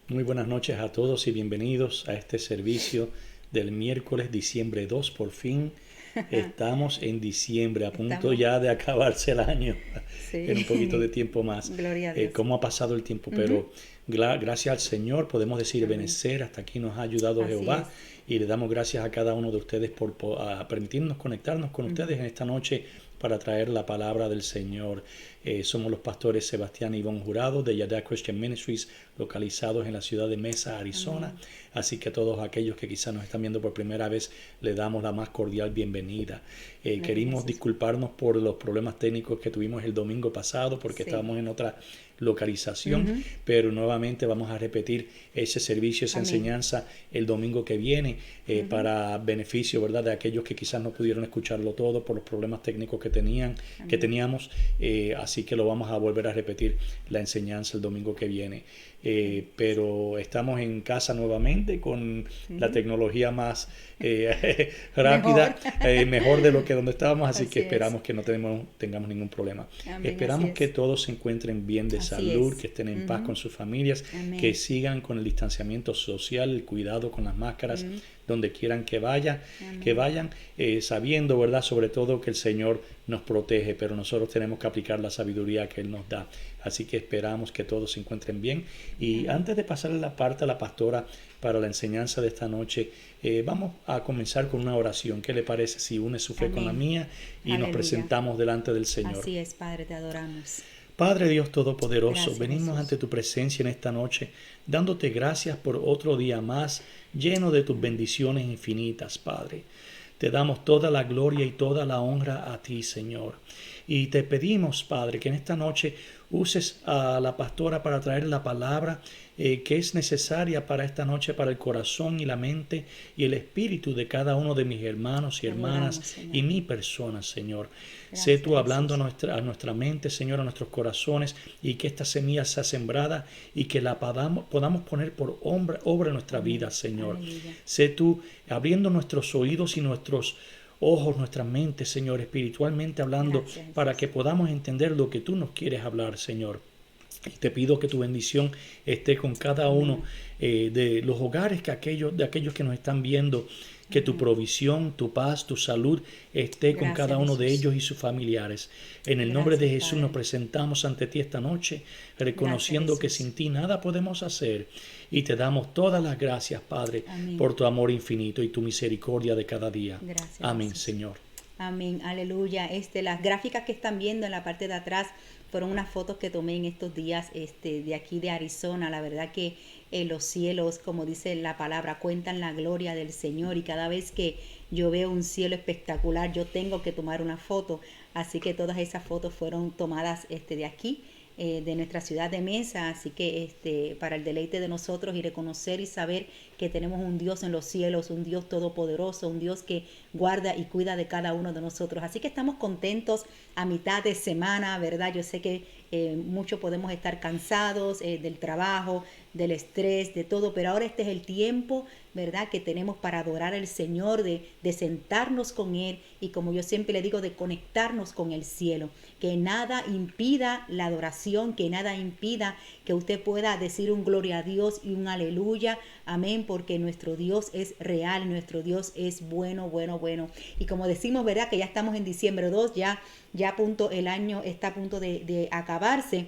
Muy buenas noches a todos y bienvenidos a este servicio del miércoles, diciembre 2. Por fin estamos en diciembre, a punto Estamos, ya de acabarse el año, en un poquito de sí, tiempo más. gloria a Dios. ¿Cómo ha pasado el tiempo? Ujú. Pero gracias al Señor podemos decir Amén. benecer, hasta aquí nos ha ayudado Así Jehová, es. y le damos gracias a cada uno de ustedes por permitirnos conectarnos con Ujú. ustedes en esta noche para traer la palabra del Señor. Somos los pastores Sebastián y Ivonne Jurado de Yada Christian Ministries, localizados en la ciudad de Mesa, Arizona. Amén. Así que a todos aquellos que quizás nos están viendo por primera vez, le damos la más cordial bienvenida. Gloria a Querimos Jesús. disculparnos por los problemas técnicos que tuvimos el domingo pasado, porque Sí. estábamos en otra localización, Ujú. pero nuevamente vamos a repetir ese servicio, esa Amén. enseñanza el domingo que viene, Ujú. para beneficio, ¿verdad?, de aquellos que quizás no pudieron escucharlo todo por los problemas técnicos que Amén. teníamos. Así que lo vamos a volver a repetir la enseñanza el domingo que viene. Pero estamos en casa nuevamente con la Ujú. tecnología más Mejor. rápida, mejor de lo que donde estábamos, así que Así es. esperamos que no tengamos ningún problema. Amén. Así Esperamos que es. todos se encuentren bien de Así salud, es. que estén en paz Ujú. con sus familias, que Amén. sigan con el distanciamiento social, el cuidado con las máscaras, Ujú. donde quieran que Amén. vayan, sabiendo, ¿verdad?, sobre todo que el Señor nos protege, pero nosotros tenemos que aplicar la sabiduría que Él nos da. Así que esperamos que todos se encuentren bien. Y Amén. antes de pasarle la parte a la pastora para la enseñanza de esta noche, vamos a comenzar con una oración. ¿Qué le parece si une su fe con la Amén. mía y nos Aleluya. presentamos delante del Señor? Así es, Padre, te adoramos. Padre Dios Todopoderoso, Gracias, venimos ante Jesús. tu presencia en esta noche, dándote gracias por otro día más, lleno de tus bendiciones infinitas, Padre. Te damos toda la gloria y toda la honra a ti, Señor. Y te pedimos, Padre, que en esta noche uses a la pastora para traer la palabra que es necesaria para esta noche, para el corazón y la mente y el espíritu de cada uno de mis hermanos y Te hermanas adoramos, y Señor. mi persona, Señor. Sé Gracias, tú hablando Jesús. a nuestra mente, Señor, a nuestros corazones, y que esta semilla sea sembrada y que la podamos poner por obra en nuestra vida, Amén. Señor. Aleluya. Sé tú abriendo nuestros oídos y nuestros ojos, nuestra mente, Señor, espiritualmente hablando, Gracias, para Jesús. que podamos entender lo que tú nos quieres hablar, Señor. Y te pido que tu bendición esté con cada uno Amén. de los hogares de aquellos que nos están viendo, que tu Amén. provisión, tu paz, tu salud esté con cada Gracias, uno de Jesús. ellos y sus familiares. En el nombre de Gracias, Jesús nos Padre. presentamos ante ti esta noche, Gracias, reconociendo que Jesús. sin ti nada podemos hacer, y te damos todas las gracias, Padre, Amén. por tu amor infinito y tu misericordia de cada día. Gracias, Amén, Jesús. Señor. Amén, aleluya. Las gráficas que están viendo en la parte de atrás fueron unas fotos que tomé en estos días de aquí de Arizona. La verdad que los cielos, como dice la palabra, cuentan la gloria del Señor, y cada vez que yo veo un cielo espectacular, yo tengo que tomar una foto. Así que todas esas fotos fueron tomadas de aquí, de nuestra ciudad de Mesa. Así que para el deleite de nosotros, y reconocer y saber que tenemos un Dios en los cielos, un Dios todopoderoso, un Dios que guarda y cuida de cada uno de nosotros. Así que estamos contentos a mitad de semana, ¿verdad? Yo sé que muchos podemos estar cansados del trabajo, del estrés, de todo, pero ahora este es el tiempo, ¿verdad?, que tenemos para adorar al Señor, de sentarnos con Él, y como yo siempre le digo, de conectarnos con el cielo. Que nada impida la adoración, que nada impida que usted pueda decir un gloria a Dios y un aleluya, amén, porque nuestro Dios es real, nuestro Dios es bueno, bueno, bueno. Y como decimos, ¿verdad?, que ya estamos en diciembre 2, ya a punto, el año está a punto de acabarse.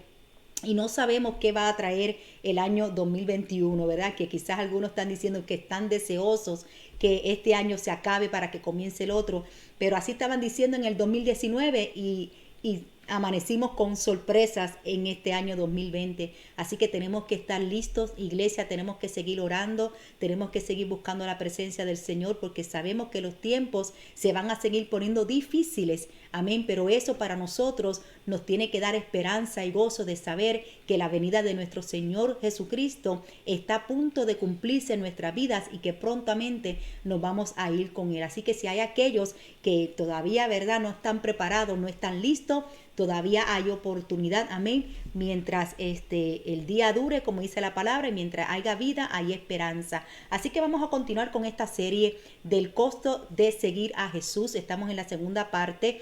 Y no sabemos qué va a traer el año 2021, ¿verdad? Que quizás algunos están diciendo que están deseosos que este año se acabe para que comience el otro. Pero así estaban diciendo en el 2019, y amanecimos con sorpresas en este año 2020. Así que tenemos que estar listos, iglesia, tenemos que seguir orando, tenemos que seguir buscando la presencia del Señor, porque sabemos que los tiempos se van a seguir poniendo difíciles. Amén, pero eso para nosotros nos tiene que dar esperanza y gozo de saber que la venida de nuestro Señor Jesucristo está a punto de cumplirse en nuestras vidas, y que prontamente nos vamos a ir con Él. Así que si hay aquellos que todavía, ¿verdad?, no están preparados, no están listos, todavía hay oportunidad, amén. Mientras el día dure, como dice la palabra, y mientras haya vida, hay esperanza. Así que vamos a continuar con esta serie del costo de seguir a Jesús. Estamos en la segunda parte,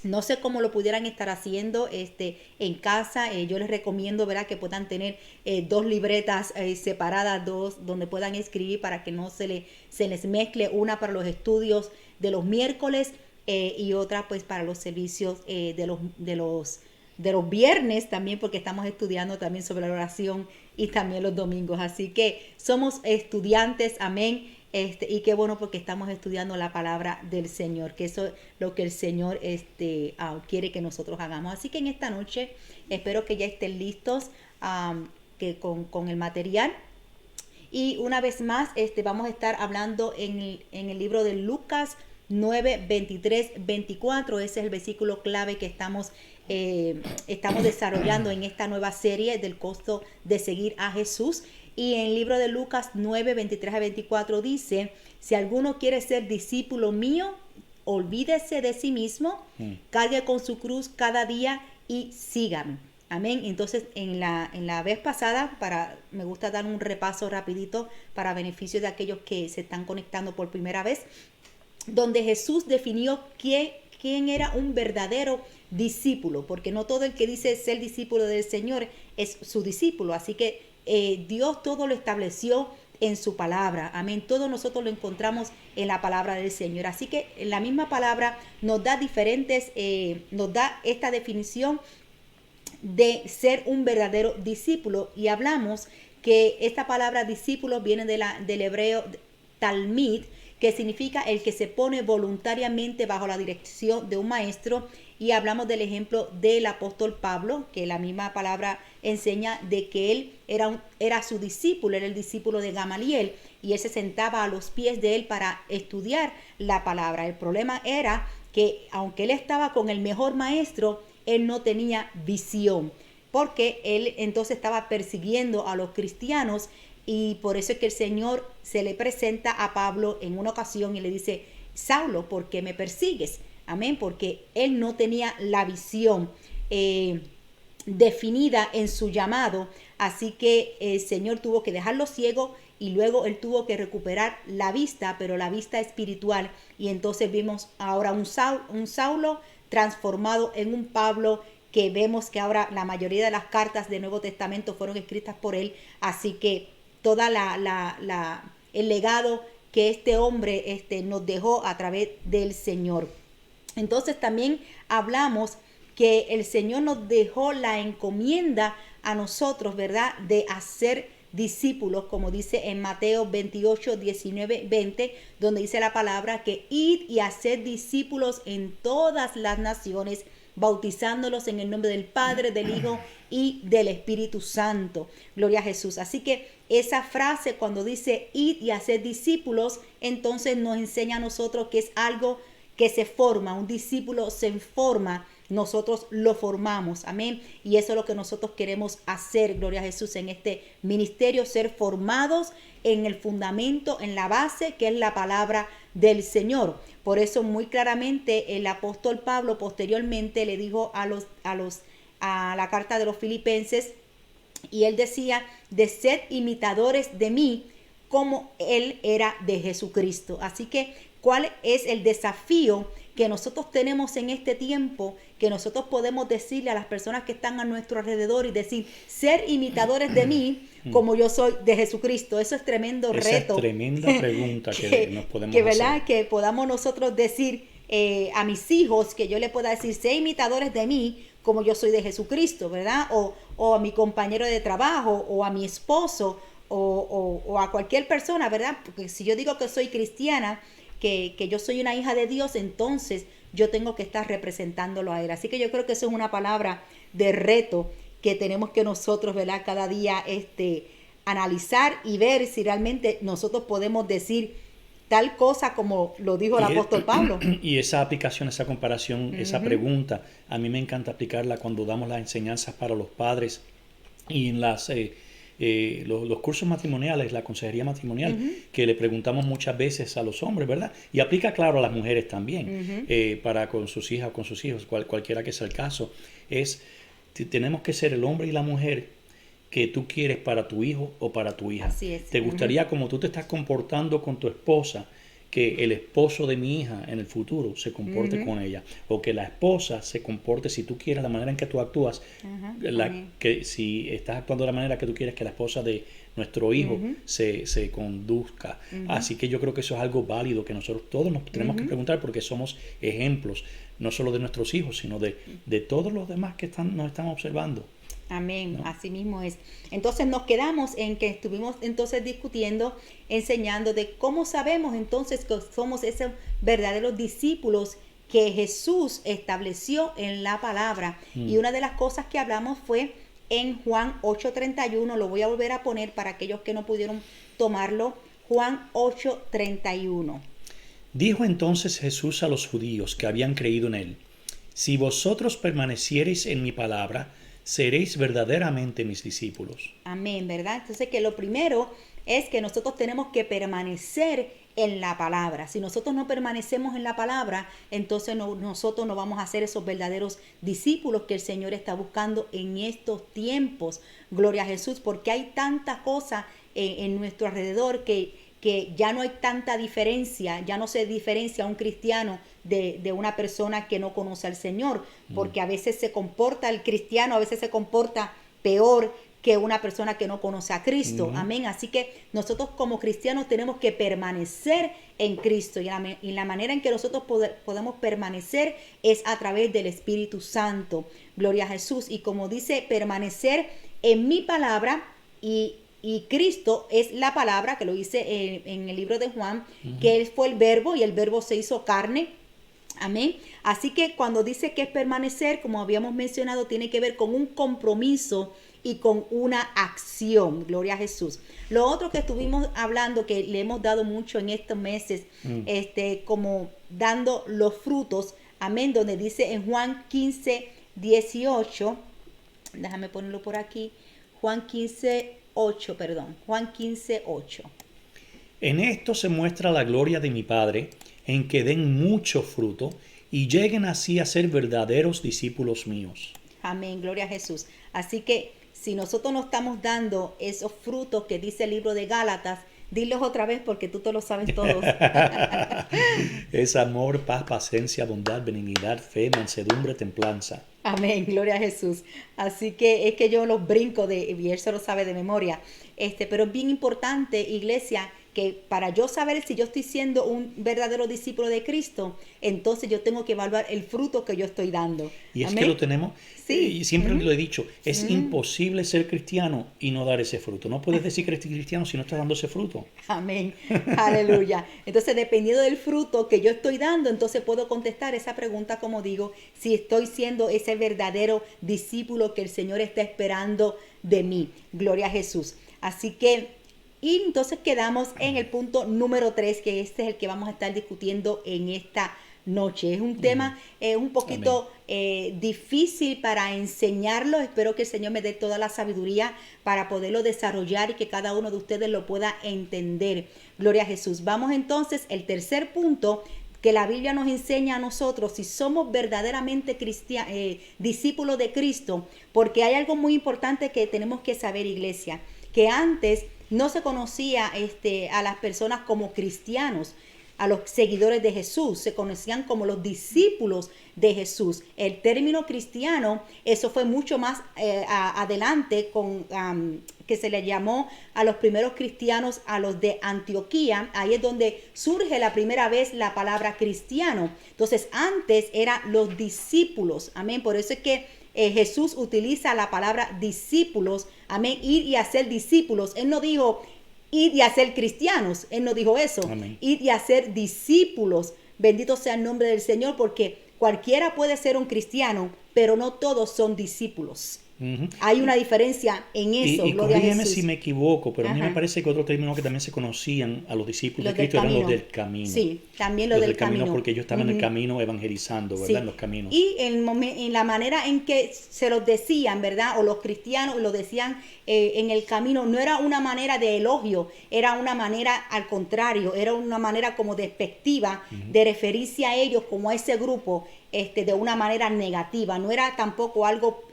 No sé cómo lo pudieran estar haciendo en casa. Yo les recomiendo, ¿verdad?, que puedan tener dos libretas separadas, dos, donde puedan escribir para que no se les mezcle, una para los estudios de los miércoles y otra pues para los servicios de los viernes también, porque estamos estudiando también sobre la oración y también los domingos. Así que somos estudiantes, amén. Y qué bueno porque estamos estudiando la palabra del Señor, que eso es lo que el Señor quiere que nosotros hagamos. Así que en esta noche espero que ya estén listos con el material. Y una vez más vamos a estar hablando en el libro de Lucas 9, 23, 24. Ese es el versículo clave que estamos desarrollando en esta nueva serie del costo de seguir a Jesús. Y en el libro de Lucas 9, 23 a 24 dice: si alguno quiere ser discípulo mío, olvídese de sí mismo, cargue con su cruz cada día y sígame. Amén. Entonces, en la vez pasada, me gusta dar un repaso rapidito para beneficio de aquellos que se están conectando por primera vez, donde Jesús definió quién era un verdadero discípulo, porque no todo el que dice ser discípulo del Señor es su discípulo. Así que Dios todo lo estableció en su palabra. Amén. Todo nosotros lo encontramos en la palabra del Señor. Así que en la misma palabra nos da nos da esta definición de ser un verdadero discípulo. Y hablamos que esta palabra discípulo viene del hebreo talmid, que significa el que se pone voluntariamente bajo la dirección de un maestro. Y hablamos del ejemplo del apóstol Pablo, que la misma palabra enseña de que él era su discípulo, era el discípulo de Gamaliel, y él se sentaba a los pies de él para estudiar la palabra. El problema era que aunque él estaba con el mejor maestro, él no tenía visión, porque él entonces estaba persiguiendo a los cristianos. Y por eso es que el Señor se le presenta a Pablo en una ocasión y le dice: Saulo, ¿por qué me persigues? Amén, porque él no tenía la visión definida en su llamado. Así que el Señor tuvo que dejarlo ciego y luego él tuvo que recuperar la vista, pero la vista espiritual. Y entonces vimos ahora un Saulo transformado en un Pablo, que vemos que ahora la mayoría de las cartas del Nuevo Testamento fueron escritas por él. Así que toda el legado que este hombre nos dejó a través del Señor. Entonces también hablamos que el Señor nos dejó la encomienda a nosotros, ¿verdad?, de hacer discípulos, como dice en Mateo 28, 19, 20, donde dice la palabra que id y haced discípulos en todas las naciones, bautizándolos en el nombre del Padre, del Hijo y del Espíritu Santo. Gloria a Jesús. Así que esa frase, cuando dice id y haced discípulos, entonces nos enseña a nosotros que es algo que se forma. Un discípulo se forma, nosotros lo formamos, amén. Y eso es lo que nosotros queremos hacer, gloria a Jesús, en este ministerio, ser formados en el fundamento, en la base, que es la palabra del Señor. Por eso muy claramente el apóstol Pablo posteriormente le dijo a la carta de los Filipenses, y él decía: de ser imitadores de mí como él era de Jesucristo. Así que ¿cuál es el desafío que nosotros tenemos en este tiempo? Que nosotros podemos decirle a las personas que están a nuestro alrededor y decir: ser imitadores de mí como yo soy de Jesucristo. Eso es tremendo reto. Esa es tremenda pregunta que nos podemos ¿verdad? hacer. Que podamos nosotros decir a mis hijos, que yo le pueda decir: sé imitadores de mí como yo soy de Jesucristo, ¿verdad? O a mi compañero de trabajo, o a mi esposo, o a cualquier persona, ¿verdad? Porque si yo digo que soy cristiana, que yo soy una hija de Dios, entonces yo tengo que estar representándolo a él. Así que yo creo que eso es una palabra de reto que tenemos que nosotros, ¿verdad?, cada día analizar y ver si realmente nosotros podemos decir tal cosa como lo dijo el apóstol Pablo. Y esa aplicación, esa comparación, esa pregunta, a mí me encanta aplicarla cuando damos las enseñanzas para los padres y en los cursos matrimoniales, la consejería matrimonial, que le preguntamos muchas veces a los hombres, ¿verdad? Y aplica, claro, a las mujeres también, para con sus hijas o con sus hijos, cualquiera que sea el caso. Tenemos que ser el hombre y la mujer que tú quieres para tu hijo o para tu hija. Así es. ¿Te gustaría, como tú te estás comportando con tu esposa, que el esposo de mi hija en el futuro se comporte con ella, o que la esposa se comporte, si tú quieres, la manera en que tú actúas, que si estás actuando de la manera que tú quieres que la esposa de nuestro hijo se conduzca. Así que yo creo que eso es algo válido que nosotros todos nos tenemos que preguntar, porque somos ejemplos, no solo de nuestros hijos, sino de todos los demás que nos están observando. Amén, ¿no? Así mismo es. Entonces nos quedamos en que estuvimos entonces discutiendo, enseñando de cómo sabemos entonces que somos esos verdaderos discípulos que Jesús estableció en la palabra. Y una de las cosas que hablamos fue en Juan 8:31, lo voy a volver a poner para aquellos que no pudieron tomarlo, Juan 8:31. Dijo entonces Jesús a los judíos que habían creído en él: si vosotros permaneciereis en mi palabra, seréis verdaderamente mis discípulos. Amén, ¿verdad? Entonces que lo primero es que nosotros tenemos que permanecer en la palabra. Si nosotros no permanecemos en la palabra, entonces nosotros no vamos a ser esos verdaderos discípulos que el Señor está buscando en estos tiempos. Gloria a Jesús, porque hay tanta cosa en nuestro alrededor que ya no hay tanta diferencia, ya no se diferencia un cristiano de una persona que no conoce al Señor, porque a veces se comporta el cristiano, a veces se comporta peor que una persona que no conoce a Cristo. Amén. Así que nosotros como cristianos tenemos que permanecer en Cristo, y la manera en que nosotros podemos permanecer es a través del Espíritu Santo. Gloria a Jesús. Y como dice, permanecer en mi palabra, y Cristo es la palabra, que lo dice en el libro de Juan, que Él fue el verbo y el verbo se hizo carne. Amén. Así que cuando dice que es permanecer, como habíamos mencionado, tiene que ver con un compromiso y con una acción. Gloria a Jesús. Lo otro que estuvimos hablando, que le hemos dado mucho en estos meses, como dando los frutos. Amén. Donde dice en Juan 15:18, déjame ponerlo por aquí, Juan 15:8. En esto se muestra la gloria de mi Padre, en que den mucho fruto y lleguen así a ser verdaderos discípulos míos. Amén, gloria a Jesús. Así que si nosotros no estamos dando esos frutos que dice el libro de Gálatas, dilos otra vez porque tú te lo sabes todos. Es amor, paz, paciencia, bondad, benignidad, fe, mansedumbre, templanza. Amén, gloria a Jesús. Así que es que yo los brinco y él se lo sabe de memoria. Pero es bien importante, iglesia, que para yo saber si yo estoy siendo un verdadero discípulo de Cristo, entonces yo tengo que evaluar el fruto que yo estoy dando. Y es Amén. que lo tenemos, Sí. y siempre lo he dicho, es imposible ser cristiano y no dar ese fruto. No puedes decir que eres cristiano si no estás dando ese fruto. Amén. Aleluya. Entonces, dependiendo del fruto que yo estoy dando, entonces puedo contestar esa pregunta, como digo, si estoy siendo ese verdadero discípulo que el Señor está esperando de mí. Gloria a Jesús. Así que, y entonces quedamos en el punto número 3, que este es el que vamos a estar discutiendo en esta noche. Es un tema un poquito difícil para enseñarlo. Espero que el Señor me dé toda la sabiduría para poderlo desarrollar y que cada uno de ustedes lo pueda entender. Gloria a Jesús. Vamos entonces, el tercer punto que la Biblia nos enseña a nosotros si somos verdaderamente discípulos de Cristo, porque hay algo muy importante que tenemos que saber, iglesia, que antes no se conocía a las personas como cristianos, a los seguidores de Jesús, se conocían como los discípulos de Jesús. El término cristiano, eso fue mucho más adelante, que se le llamó a los primeros cristianos, a los de Antioquía. Ahí es donde surge la primera vez la palabra cristiano. Entonces, antes eran los discípulos. Amén. Por eso es que Jesús utiliza la palabra discípulos. Amén. Ir y hacer discípulos. Él no dijo ir y hacer cristianos. Él no dijo eso. Amén. Ir y hacer discípulos. Bendito sea el nombre del Señor, porque cualquiera puede ser un cristiano, pero no todos son discípulos. Hay una diferencia en eso. Y Gloria a corrígeme Jesús. si me equivoco, pero a mí Ajá. me parece que otro término que también se conocían a los discípulos Los de Cristo del eran los camino. del camino. Sí, también los del camino. Porque ellos estaban en el camino evangelizando, ¿verdad? Sí. En los caminos. Y en la manera en que se los decían, ¿verdad? O los cristianos lo decían en el camino, no era una manera de elogio, era una manera al contrario, era una manera como despectiva de referirse a ellos como a ese grupo de una manera negativa. No era tampoco algo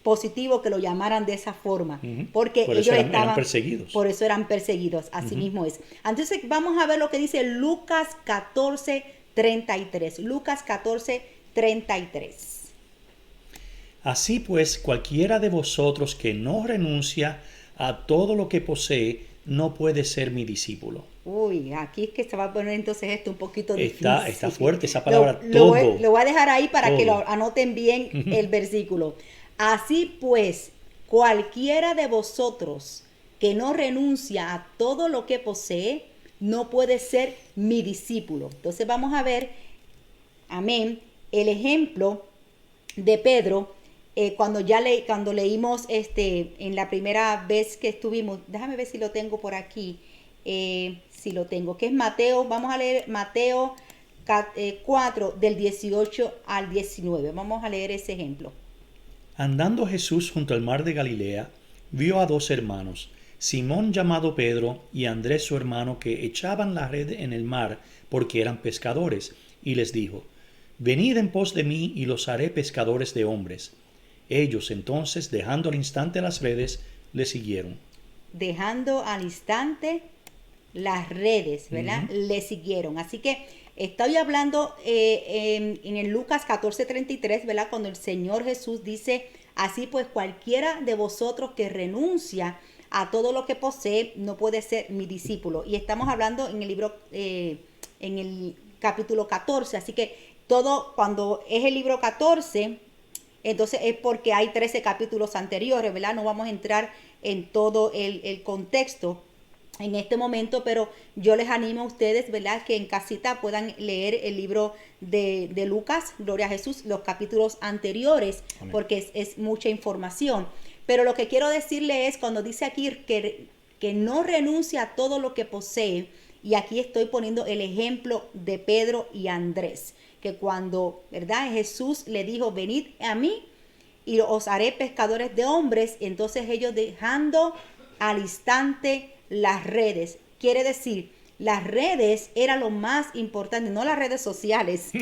positivo que lo llamaran de esa forma, Ujú. porque Por eso ellos eran estaban perseguidos. por eso eran perseguidos, así mismo es. Entonces vamos a ver lo que dice Lucas 14:33. Lucas 14:33. Así pues, cualquiera de vosotros que no renuncia a todo lo que posee, no puede ser mi discípulo. Uy, aquí es que se va a poner entonces esto un poquito Está difícil. fuerte esa palabra, Lo voy, todo. lo voy a dejar ahí para que Todo. lo anoten bien el versículo. Así pues, cualquiera de vosotros que no renuncia a todo lo que posee, no puede ser mi discípulo. Entonces vamos a ver, amén, el ejemplo de Pedro cuando leímos en la primera vez que estuvimos. Déjame ver si lo tengo por aquí. Si lo tengo, que es Mateo. Vamos a leer Mateo 4 del 18 al 19. Vamos a leer ese ejemplo. Andando Jesús junto al mar de Galilea, vio a dos hermanos, Simón llamado Pedro y Andrés su hermano, que echaban la red en el mar porque eran pescadores, y les dijo: Venid en pos de mí y los haré pescadores de hombres. Ellos entonces, dejando al instante las redes, le siguieron. Dejando al instante las redes, ¿verdad? Le siguieron. Así que estoy hablando en el Lucas 14:33, ¿verdad? Cuando el Señor Jesús dice: así pues, cualquiera de vosotros que renuncia a todo lo que posee, no puede ser mi discípulo. Y estamos hablando en el libro, en el capítulo 14. Así que todo, cuando es el libro 14, entonces es porque hay 13 capítulos anteriores, ¿verdad? No vamos a entrar en todo el contexto en este momento, pero yo les animo a ustedes, ¿verdad?, que en casita puedan leer el libro de Lucas, Gloria a Jesús, los capítulos anteriores, Amén. porque es mucha información. Pero lo que quiero decirle es, cuando dice aquí que no renuncia a todo lo que posee, y aquí estoy poniendo el ejemplo de Pedro y Andrés, que cuando, ¿verdad?, Jesús le dijo: venid a mí y os haré pescadores de hombres, entonces ellos, dejando al instante las redes, quiere decir, las redes era lo más importante, no las redes sociales. Sí,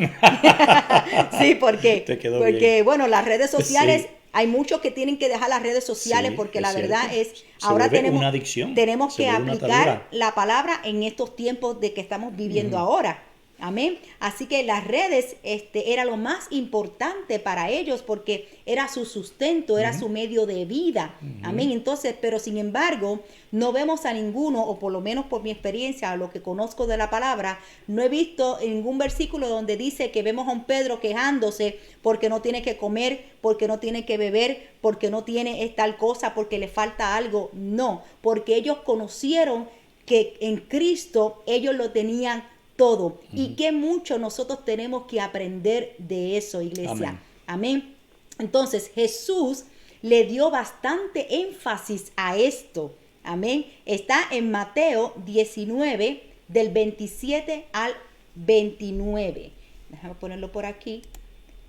Te quedó porque bien. bueno, las redes sociales, Sí. hay muchos que tienen que dejar las redes sociales, Sí, porque es la verdad cierto. es, Se ahora vuelve una adicción, tenemos se que vuelve una aplicar atadura. la palabra en estos tiempos de que estamos viviendo ahora. Amén. Así que las redes era lo más importante para ellos, porque era su sustento, era su medio de vida. Amén. Entonces, pero sin embargo, no vemos a ninguno, o por lo menos por mi experiencia, a lo que conozco de la palabra, no he visto ningún versículo donde dice que vemos a un Pedro quejándose porque no tiene que comer, porque no tiene que beber, porque no tiene tal cosa, porque le falta algo. No, porque ellos conocieron que en Cristo ellos lo tenían todo. Y que mucho nosotros tenemos que aprender de eso, iglesia. Amén. Entonces Jesús le dio bastante énfasis a esto. Amén. Está en Mateo 19, del 27 al 29. Déjame ponerlo por aquí.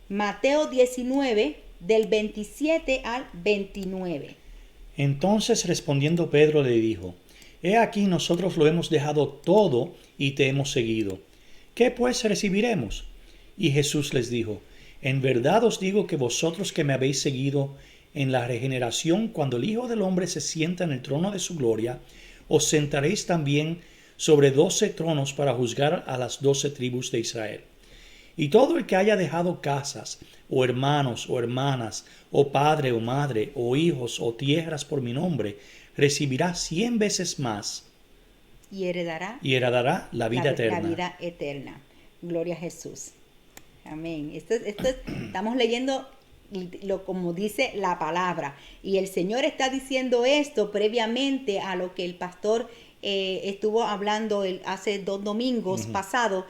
Mateo 19, del 27 al 29. Entonces respondiendo Pedro le dijo: He aquí, nosotros lo hemos dejado todo y te hemos seguido. ¿Qué pues recibiremos? Y Jesús les dijo: En verdad os digo que vosotros que me habéis seguido, en la regeneración, cuando el Hijo del Hombre se sienta en el trono de su gloria, os sentaréis también sobre 12 tronos para juzgar a las 12 tribus de Israel. Y todo el que haya dejado casas, o hermanos, o hermanas, o padre, o madre, o hijos, o tierras por mi nombre, recibirá 100 veces más Y heredará y heredará la vida eterna. La vida eterna. Gloria a Jesús. Amén. Estamos leyendo como dice la palabra. Y el Señor está diciendo esto previamente a lo que el pastor estuvo hablando hace 2 domingos pasados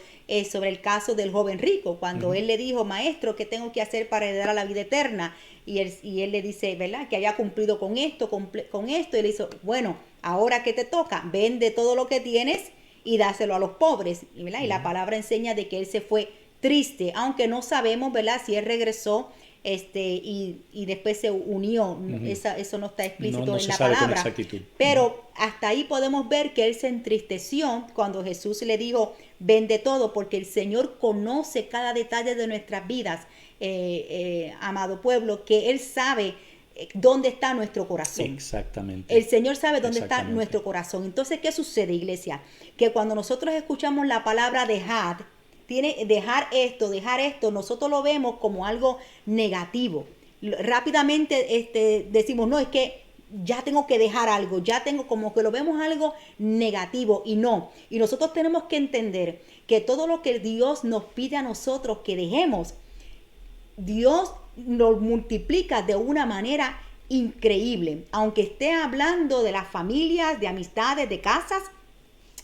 sobre el caso del joven rico, cuando él le dijo: maestro, ¿qué tengo que hacer para heredar a la vida eterna? Y él le dice, ¿verdad?, que haya cumplido con esto, con esto. Y le dice: bueno, ahora ¿qué te toca? Vende todo lo que tienes y dáselo a los pobres, ¿verdad? Y la palabra enseña de que él se fue triste, aunque no sabemos, ¿verdad?, si él regresó y después se unió. Eso no está explícito No en se la sabe con palabra. exactitud. Pero hasta ahí podemos ver que él se entristeció cuando Jesús le dijo: vende todo, porque el Señor conoce cada detalle de nuestras vidas, amado pueblo, que Él sabe dónde está nuestro corazón. Exactamente. El Señor sabe dónde está Exactamente. nuestro corazón. Entonces, ¿qué sucede, iglesia? Que cuando nosotros escuchamos la palabra dejar esto, nosotros lo vemos como algo negativo. Rápidamente decimos, no, es que ya tengo que dejar algo, ya tengo, como que lo vemos algo negativo, y no. Y nosotros tenemos que entender que todo lo que Dios nos pide a nosotros que dejemos, Dios nos multiplica de una manera increíble. Aunque esté hablando de las familias, de amistades, de casas,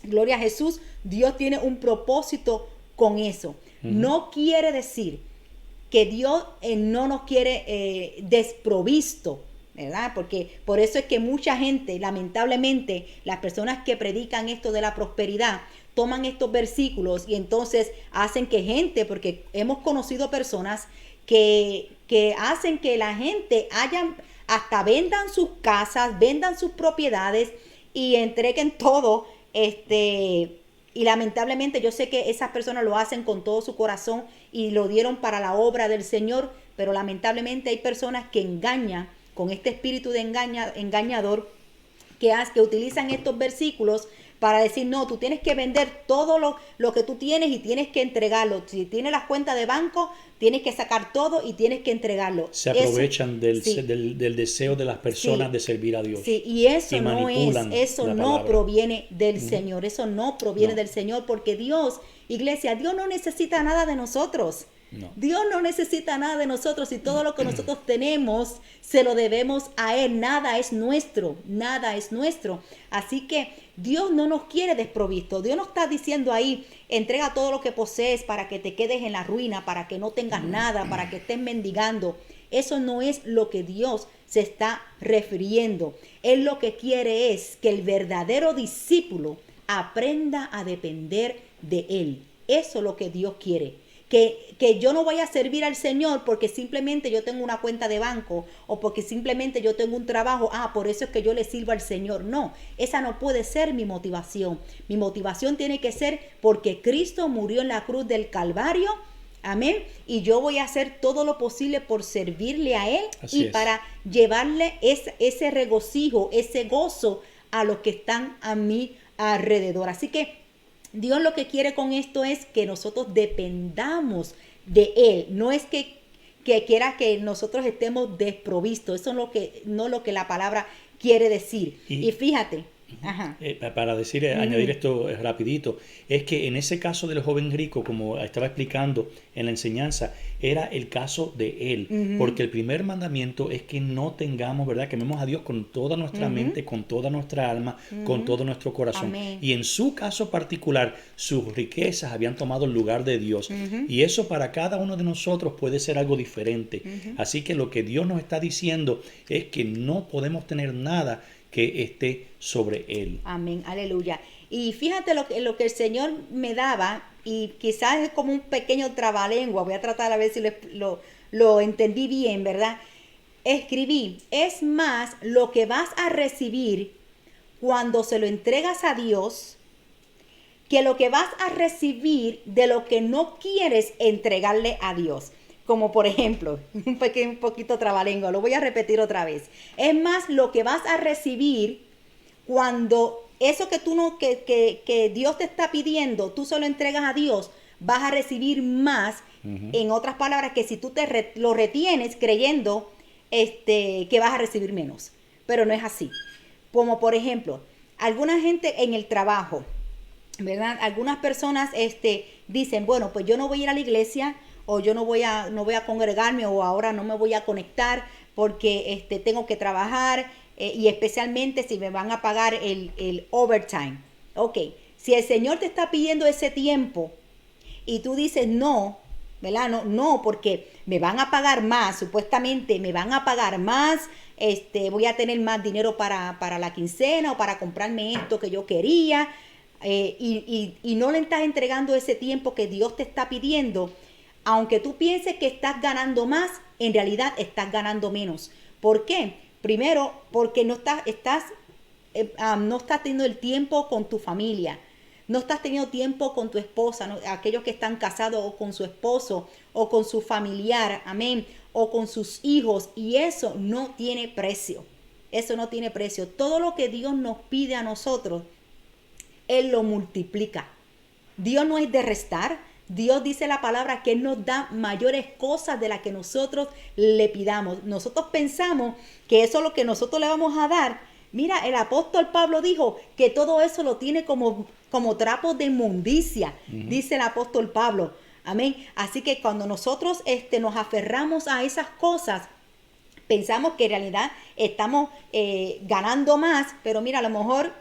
gloria a Jesús, Dios tiene un propósito con eso. No quiere decir que Dios no nos quiere desprovisto, ¿verdad? Porque por eso es que mucha gente, lamentablemente, las personas que predican esto de la prosperidad, toman estos versículos y entonces hacen que gente, porque hemos conocido personas que hacen que la gente hasta vendan sus casas, vendan sus propiedades y entreguen todo, y lamentablemente yo sé que esas personas lo hacen con todo su corazón y lo dieron para la obra del Señor, pero lamentablemente hay personas que engañan con este espíritu de engañador, que utilizan estos versículos para decir, no, tú tienes que vender todo lo que tú tienes y tienes que entregarlo. Si tienes las cuentas de banco, tienes que sacar todo y tienes que entregarlo. Se aprovechan sí, del deseo de las personas sí, de servir a Dios. Sí, y eso Y no manipulan eso la no palabra. proviene del Señor, eso no proviene No. del Señor, porque Dios, iglesia, Dios no necesita nada de nosotros. No. Dios no necesita nada de nosotros, y todo lo que nosotros tenemos se lo debemos a Él. Nada es nuestro, nada es nuestro. Así que Dios no nos quiere desprovisto. Dios no está diciendo ahí, entrega todo lo que posees para que te quedes en la ruina, para que no tengas nada, para que estés mendigando. Eso no es lo que Dios se está refiriendo. Él lo que quiere es que el verdadero discípulo aprenda a depender de Él. Eso es lo que Dios quiere. Que yo no voy a servir al Señor porque simplemente yo tengo una cuenta de banco o porque simplemente yo tengo un trabajo. Por eso es que yo le sirvo al Señor. No, esa no puede ser mi motivación. Mi motivación tiene que ser porque Cristo murió en la cruz del Calvario. Amén. Y yo voy a hacer todo lo posible por servirle a Él. Así y es. para llevarle ese regocijo, ese gozo a los que están a mi alrededor. Así que Dios lo que quiere con esto es que nosotros dependamos de Él. No es que quiera que nosotros estemos desprovistos. Eso es no lo que la palabra quiere decir. Y fíjate. Ajá. Para añadir esto rapidito, es que en ese caso del joven rico, como estaba explicando en la enseñanza, era el caso de él, porque el primer mandamiento es que no tengamos, ¿verdad? Que amemos a Dios con toda nuestra mente, con toda nuestra alma, con todo nuestro corazón. Amén. Y en su caso particular, sus riquezas habían tomado el lugar de Dios. Y eso para cada uno de nosotros puede ser algo diferente. Así que lo que Dios nos está diciendo es que no podemos tener nada que esté sobre él. Amén, aleluya. Y fíjate lo que el Señor me daba, y quizás es como un pequeño trabalengua, voy a tratar a ver si lo entendí bien, ¿verdad? Escribí, es más lo que vas a recibir cuando se lo entregas a Dios que lo que vas a recibir de lo que no quieres entregarle a Dios. Como por ejemplo, un poquito trabalengua, lo voy a repetir otra vez. Es más lo que vas a recibir cuando eso que Dios te está pidiendo, tú solo entregas a Dios, vas a recibir más. En otras palabras, que si tú lo retienes creyendo que vas a recibir menos. Pero no es así. Como por ejemplo, alguna gente en el trabajo, ¿verdad? Algunas personas dicen, bueno, pues yo no voy a ir a la iglesia, o yo no voy a congregarme, o ahora no me voy a conectar porque tengo que trabajar, y especialmente si me van a pagar el overtime. Ok, si el Señor te está pidiendo ese tiempo y tú dices no, ¿verdad? No, porque me van a pagar más, supuestamente me van a pagar más, voy a tener más dinero para la quincena o para comprarme esto que yo quería, y no le estás entregando ese tiempo que Dios te está pidiendo. Aunque tú pienses que estás ganando más, en realidad estás ganando menos. ¿Por qué? Primero, porque no estás teniendo el tiempo con tu familia. No estás teniendo tiempo con tu esposa, ¿no? Aquellos que están casados, o con su esposo, o con su familiar, amén. o con sus hijos, y eso no tiene precio. Eso no tiene precio. Todo lo que Dios nos pide a nosotros, Él lo multiplica. Dios no es de restar. Dios dice la palabra que Él nos da mayores cosas de las que nosotros le pidamos. Nosotros pensamos que eso es lo que nosotros le vamos a dar. Mira, el apóstol Pablo dijo que todo eso lo tiene como trapos de inmundicia, dice el apóstol Pablo. Amén. Así que cuando nosotros nos aferramos a esas cosas, pensamos que en realidad estamos ganando más, pero mira, a lo mejor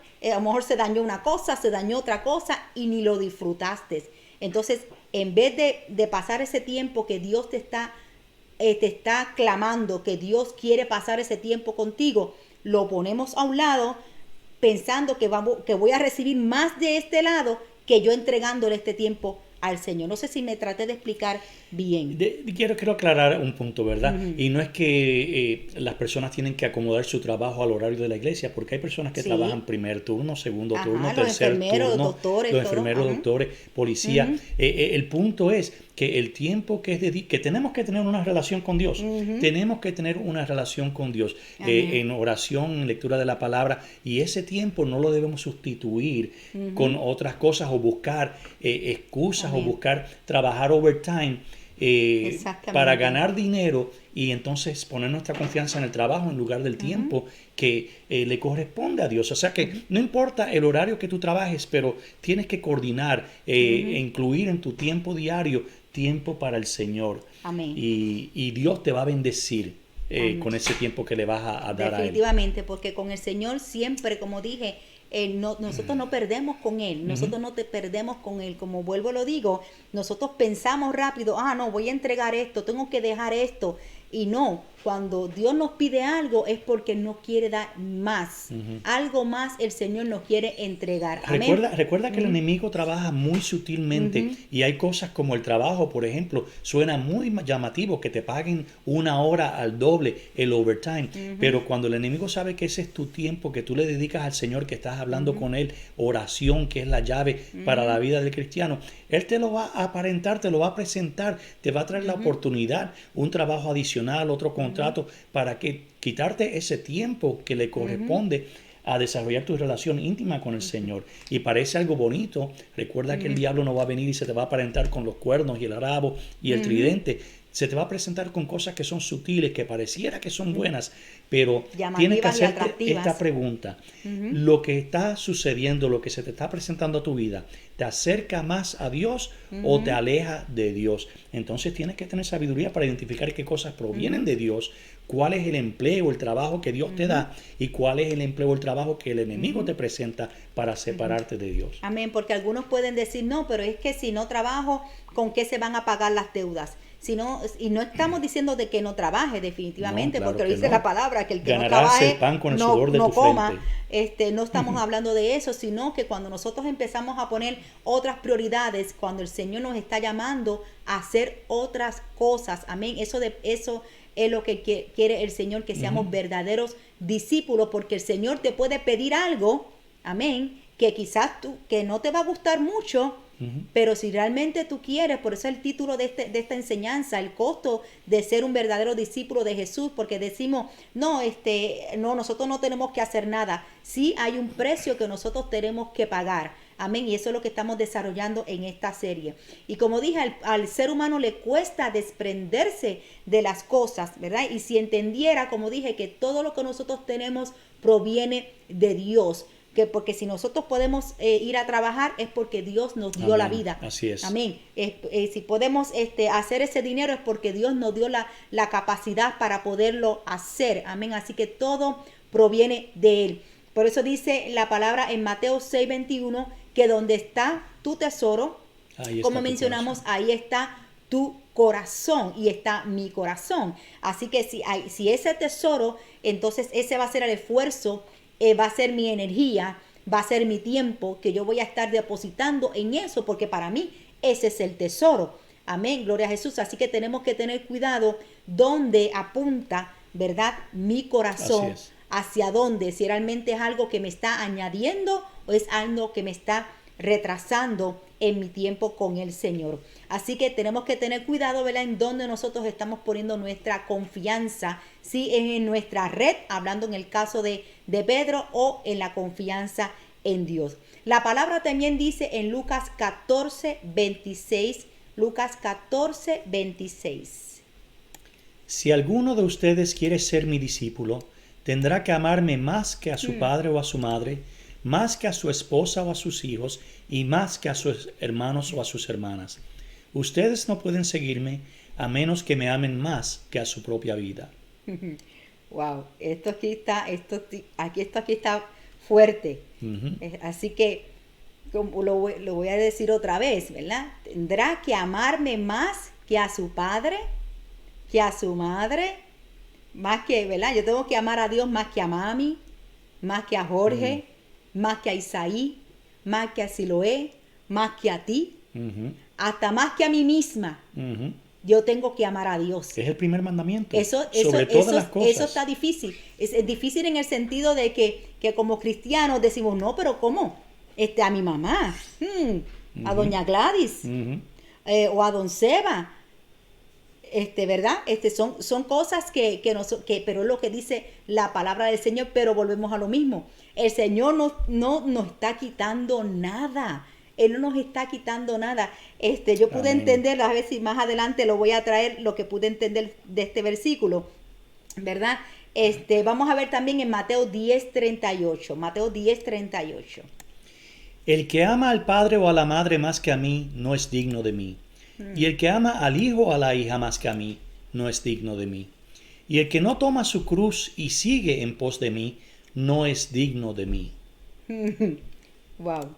se dañó una cosa, se dañó otra cosa y ni lo disfrutaste. Entonces, en vez de pasar ese tiempo que Dios te está clamando, que Dios quiere pasar ese tiempo contigo, lo ponemos a un lado pensando que voy a recibir más de este lado que yo entregándole este tiempo al Señor. No sé si me traté de explicar bien. Quiero aclarar un punto, ¿verdad? Y no es que las personas tienen que acomodar su trabajo al horario de la iglesia, porque hay personas que trabajan primer turno, segundo turno, tercer turno, doctores, los enfermeros, doctores, policía. El punto es que el tiempo que tenemos que tener una relación con Dios, tenemos que tener una relación con Dios en oración, en lectura de la palabra, y ese tiempo no lo debemos sustituir con otras cosas o buscar excusas o buscar trabajar overtime para ganar dinero y entonces poner nuestra confianza en el trabajo en lugar del tiempo que le corresponde a Dios. O sea que no importa el horario que tú trabajes, pero tienes que coordinar e incluir en tu tiempo diario tiempo para el Señor. Amén. Y Dios te va a bendecir con ese tiempo que le vas a dar a Él. Definitivamente, porque con el Señor siempre, como dije, nosotros no perdemos con Él, nosotros no te perdemos con Él, como vuelvo lo digo, nosotros pensamos rápido, no, voy a entregar esto, tengo que dejar esto, y no, cuando Dios nos pide algo es porque nos quiere dar más, algo más el Señor nos quiere entregar. Amén. Recuerda que el enemigo trabaja muy sutilmente y hay cosas como el trabajo, por ejemplo, suena muy llamativo que te paguen 1 hora al doble, el overtime, pero cuando el enemigo sabe que ese es tu tiempo que tú le dedicas al Señor, que estás hablando con Él, oración, que es la llave para la vida del cristiano, Él te lo va a aparentar, te lo va a presentar, te va a traer la oportunidad, un trabajo adicional, otro contrato, para que quitarte ese tiempo que le corresponde a desarrollar tu relación íntima con el Señor. Y parece algo bonito. Recuerda que el diablo no va a venir y se te va a aparentar con los cuernos y el arabo y el tridente. Se te va a presentar con cosas que son sutiles, que pareciera que son buenas, pero tienes que hacerte esta pregunta. Lo que está sucediendo, lo que se te está presentando a tu vida, ¿te acerca más a Dios o te aleja de Dios? Entonces tienes que tener sabiduría para identificar qué cosas provienen de Dios, cuál es el empleo, el trabajo que Dios te da y cuál es el empleo, el trabajo que el enemigo te presenta para separarte de Dios. Amén, porque algunos pueden decir, no, pero es que si no trabajo, ¿con qué se van a pagar las deudas? Y no estamos diciendo de que no trabaje definitivamente, porque lo dice la palabra, que el que ganarás no trabaje el pan con el sudor de tu coma. frente. No estamos hablando de eso, sino que cuando nosotros empezamos a poner otras prioridades, cuando el Señor nos está llamando a hacer otras cosas, amén, eso es lo que quiere el Señor, que seamos verdaderos discípulos, porque el Señor te puede pedir algo, amén, que quizás que no te va a gustar mucho, pero si realmente tú quieres, por eso el título de esta enseñanza, el costo de ser un verdadero discípulo de Jesús, porque decimos, no, nosotros no tenemos que hacer nada. Sí hay un precio que nosotros tenemos que pagar. Amén. Y eso es lo que estamos desarrollando en esta serie. Y como dije, al ser humano le cuesta desprenderse de las cosas, ¿verdad? Y si entendiera, como dije, que todo lo que nosotros tenemos proviene de Dios. Porque si nosotros podemos ir a trabajar es porque Dios nos dio la vida. Así es. Amén. Si podemos hacer ese dinero es porque Dios nos dio la capacidad para poderlo hacer. Amén. Así que todo proviene de Él. Por eso dice la palabra en Mateo 6:21 que donde está tu tesoro, como mencionamos, ahí está tu corazón y está mi corazón. Así que si ese tesoro, entonces ese va a ser el esfuerzo, va a ser mi energía, va a ser mi tiempo que yo voy a estar depositando en eso, porque para mí ese es el tesoro. Amén, gloria a Jesús. Así que tenemos que tener cuidado donde apunta, ¿verdad?, mi corazón. Hacia dónde, si realmente es algo que me está añadiendo o es algo que me está retrasando en mi tiempo con el Señor. Así que tenemos que tener cuidado, ¿verdad?, en donde nosotros estamos poniendo nuestra confianza, si es en nuestra red, hablando en el caso de Pedro, o en la confianza en Dios. La palabra también dice en Lucas 14:26, Lucas 14:26. Si alguno de ustedes quiere ser mi discípulo, tendrá que amarme más que a su padre o a su madre, más que a su esposa o a sus hijos, y más que a sus hermanos o a sus hermanas. Ustedes no pueden seguirme a menos que me amen más que a su propia vida. Wow, esto aquí está fuerte. Así que como lo voy a decir otra vez, ¿verdad? Tendrá que amarme más que a su padre, que a su madre, más que, ¿verdad? Yo tengo que amar a Dios más que a mami, más que a Jorge, más que a Isaí, más que a Siloé, más que a ti, hasta más que a mí misma. Yo tengo que amar a Dios. Es el primer mandamiento. Sobre todas las cosas. Eso está difícil. Es difícil en el sentido de que como cristianos decimos, no, pero ¿cómo? A mi mamá, a doña Gladys, o a don Seba, ¿verdad? Son cosas que pero es lo que dice la palabra del Señor, pero volvemos a lo mismo. El Señor no nos está quitando nada. Él no nos está quitando nada. Yo pude entender, a ver si más adelante lo voy a traer, lo que pude entender de este versículo, ¿verdad? Vamos a ver también en Mateo 10:38. Mateo 10:38. El que ama al padre o a la madre más que a mí, no es digno de mí. Y el que ama al hijo o a la hija más que a mí, no es digno de mí. Y el que no toma su cruz y sigue en pos de mí, no es digno de mí. Wow.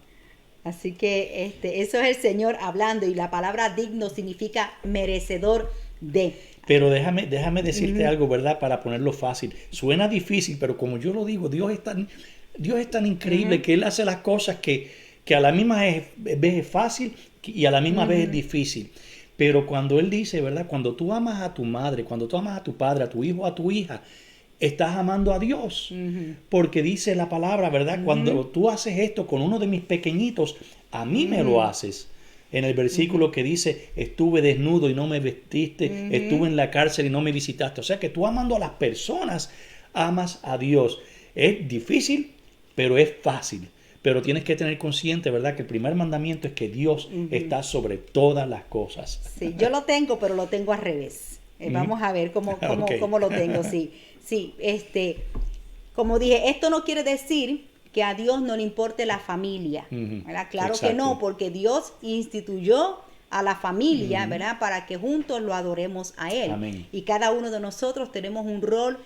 Así que eso es el Señor hablando, y la palabra digno significa merecedor de. Pero déjame decirte algo, ¿verdad? Para ponerlo fácil. Suena difícil, pero como yo lo digo, Dios es tan increíble que Él hace las cosas que a la misma vez es fácil y a la misma vez es difícil. Pero cuando Él dice, ¿verdad? Cuando tú amas a tu madre, cuando tú amas a tu padre, a tu hijo, a tu hija, estás amando a Dios. Porque dice la palabra, ¿verdad? Cuando tú haces esto con uno de mis pequeñitos, a mí me lo haces. En el versículo que dice, estuve desnudo y no me vestiste, estuve en la cárcel y no me visitaste. O sea que tú, amando a las personas, amas a Dios. Es difícil, pero es fácil. Pero tienes que tener consciente, ¿verdad?, que el primer mandamiento es que Dios está sobre todas las cosas. Sí, yo lo tengo, pero lo tengo al revés. Vamos a ver cómo lo tengo. Sí, como dije, esto no quiere decir que a Dios no le importe la familia, ¿verdad? Claro. Exacto. Que no, porque Dios instituyó a la familia, ¿verdad?, para que juntos lo adoremos a Él. Amén. Y cada uno de nosotros tenemos un rol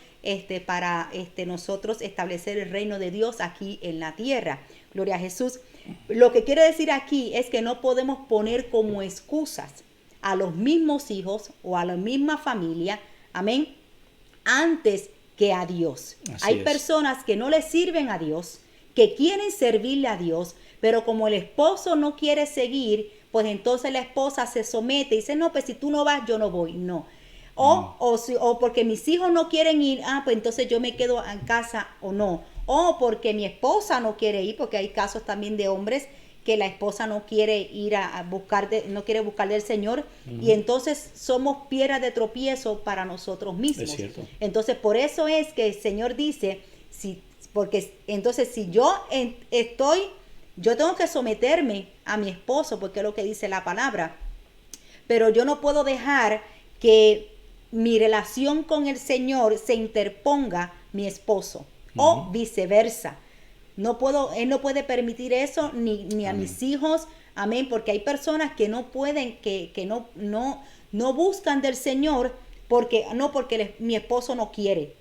para nosotros establecer el reino de Dios aquí en la tierra. Gloria a Jesús. Lo que quiere decir aquí es que no podemos poner como excusas a los mismos hijos o a la misma familia, amén, antes que a Dios. Hay personas que no le sirven a Dios, que quieren servirle a Dios, pero como el esposo no quiere seguir, pues entonces la esposa se somete y dice, no, pues si tú no vas, yo no voy, no. O porque mis hijos no quieren ir, pues entonces yo me quedo en casa, o no. O porque mi esposa no quiere ir, porque hay casos también de hombres que la esposa no quiere ir no quiere buscar del Señor, y entonces somos piedra de tropiezo para nosotros mismos. Es cierto. Entonces por eso es que el Señor dice, porque entonces si yo tengo que someterme a mi esposo, porque es lo que dice la palabra, pero yo no puedo dejar que mi relación con el Señor se interponga mi esposo, o viceversa. Él no puede permitir eso ni a mis hijos, amén, porque hay personas que no pueden, que no buscan del Señor porque mi esposo no quiere,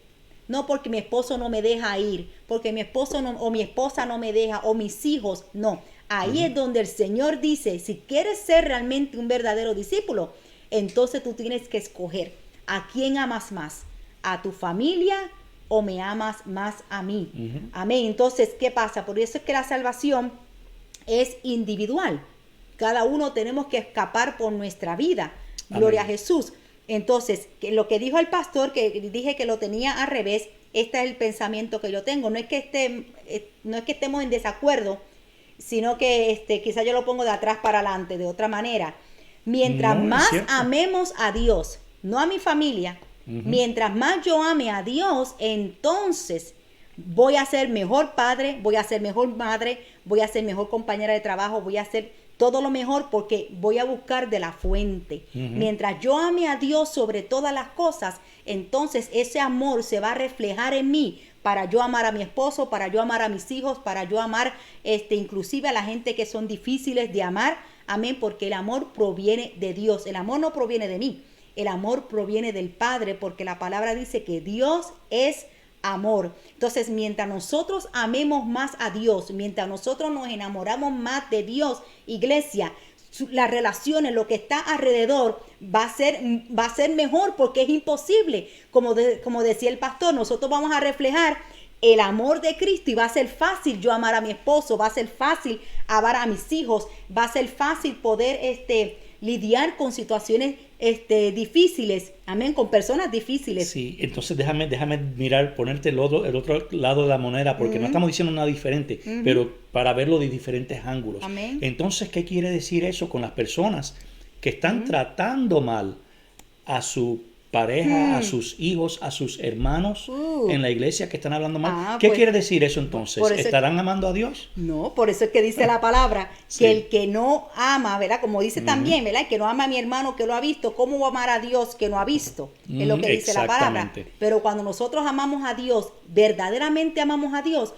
no porque mi esposo no me deja ir, porque mi esposo o mi esposa no me deja, o mis hijos, no. Ahí es donde el Señor dice, si quieres ser realmente un verdadero discípulo, entonces tú tienes que escoger a quién amas más, a tu familia o me amas más a mí. Amén. Entonces, ¿qué pasa? Por eso es que la salvación es individual. Cada uno tenemos que escapar por nuestra vida. Gloria a Jesús. Entonces, lo que dijo el pastor, que dije que lo tenía al revés, este es el pensamiento que yo tengo. No es que estemos en desacuerdo sino que quizá yo lo pongo de atrás para adelante, de otra manera. Mientras No, es más cierto. amemos a Dios, no a mi familia, mientras más yo ame a Dios, entonces voy a ser mejor padre, voy a ser mejor madre, voy a ser mejor compañera de trabajo, voy a hacer todo lo mejor porque voy a buscar de la fuente. Mientras yo ame a Dios sobre todas las cosas, entonces ese amor se va a reflejar en mí para yo amar a mi esposo, para yo amar a mis hijos, para yo amar inclusive a la gente que son difíciles de amar. Amén, porque el amor proviene de Dios. El amor no proviene de mí. El amor proviene del Padre, porque la palabra dice que Dios es amor. Entonces, mientras nosotros amemos más a Dios, mientras nosotros nos enamoramos más de Dios, iglesia, las relaciones, lo que está alrededor va a ser mejor, porque es imposible. Como decía el pastor, nosotros vamos a reflejar el amor de Cristo y va a ser fácil yo amar a mi esposo, va a ser fácil amar a mis hijos, va a ser fácil poder lidiar con situaciones difíciles, amén, con personas difíciles. Sí, entonces déjame mirar, ponerte el otro lado de la moneda, porque no estamos diciendo nada diferente, pero para verlo de diferentes ángulos. Amén. Entonces, ¿qué quiere decir eso con las personas que están tratando mal a su pareja, a sus hijos, a sus hermanos en la iglesia, que están hablando mal? ¿Qué quiere decir eso entonces? ¿Estarán amando a Dios? No, por eso es que dice la palabra que el que no ama, ¿verdad? Como dice también, ¿verdad? El que no ama a mi hermano que lo ha visto, ¿cómo va a amar a Dios que no ha visto? Es lo que dice la palabra. Pero cuando nosotros amamos a Dios, verdaderamente amamos a Dios,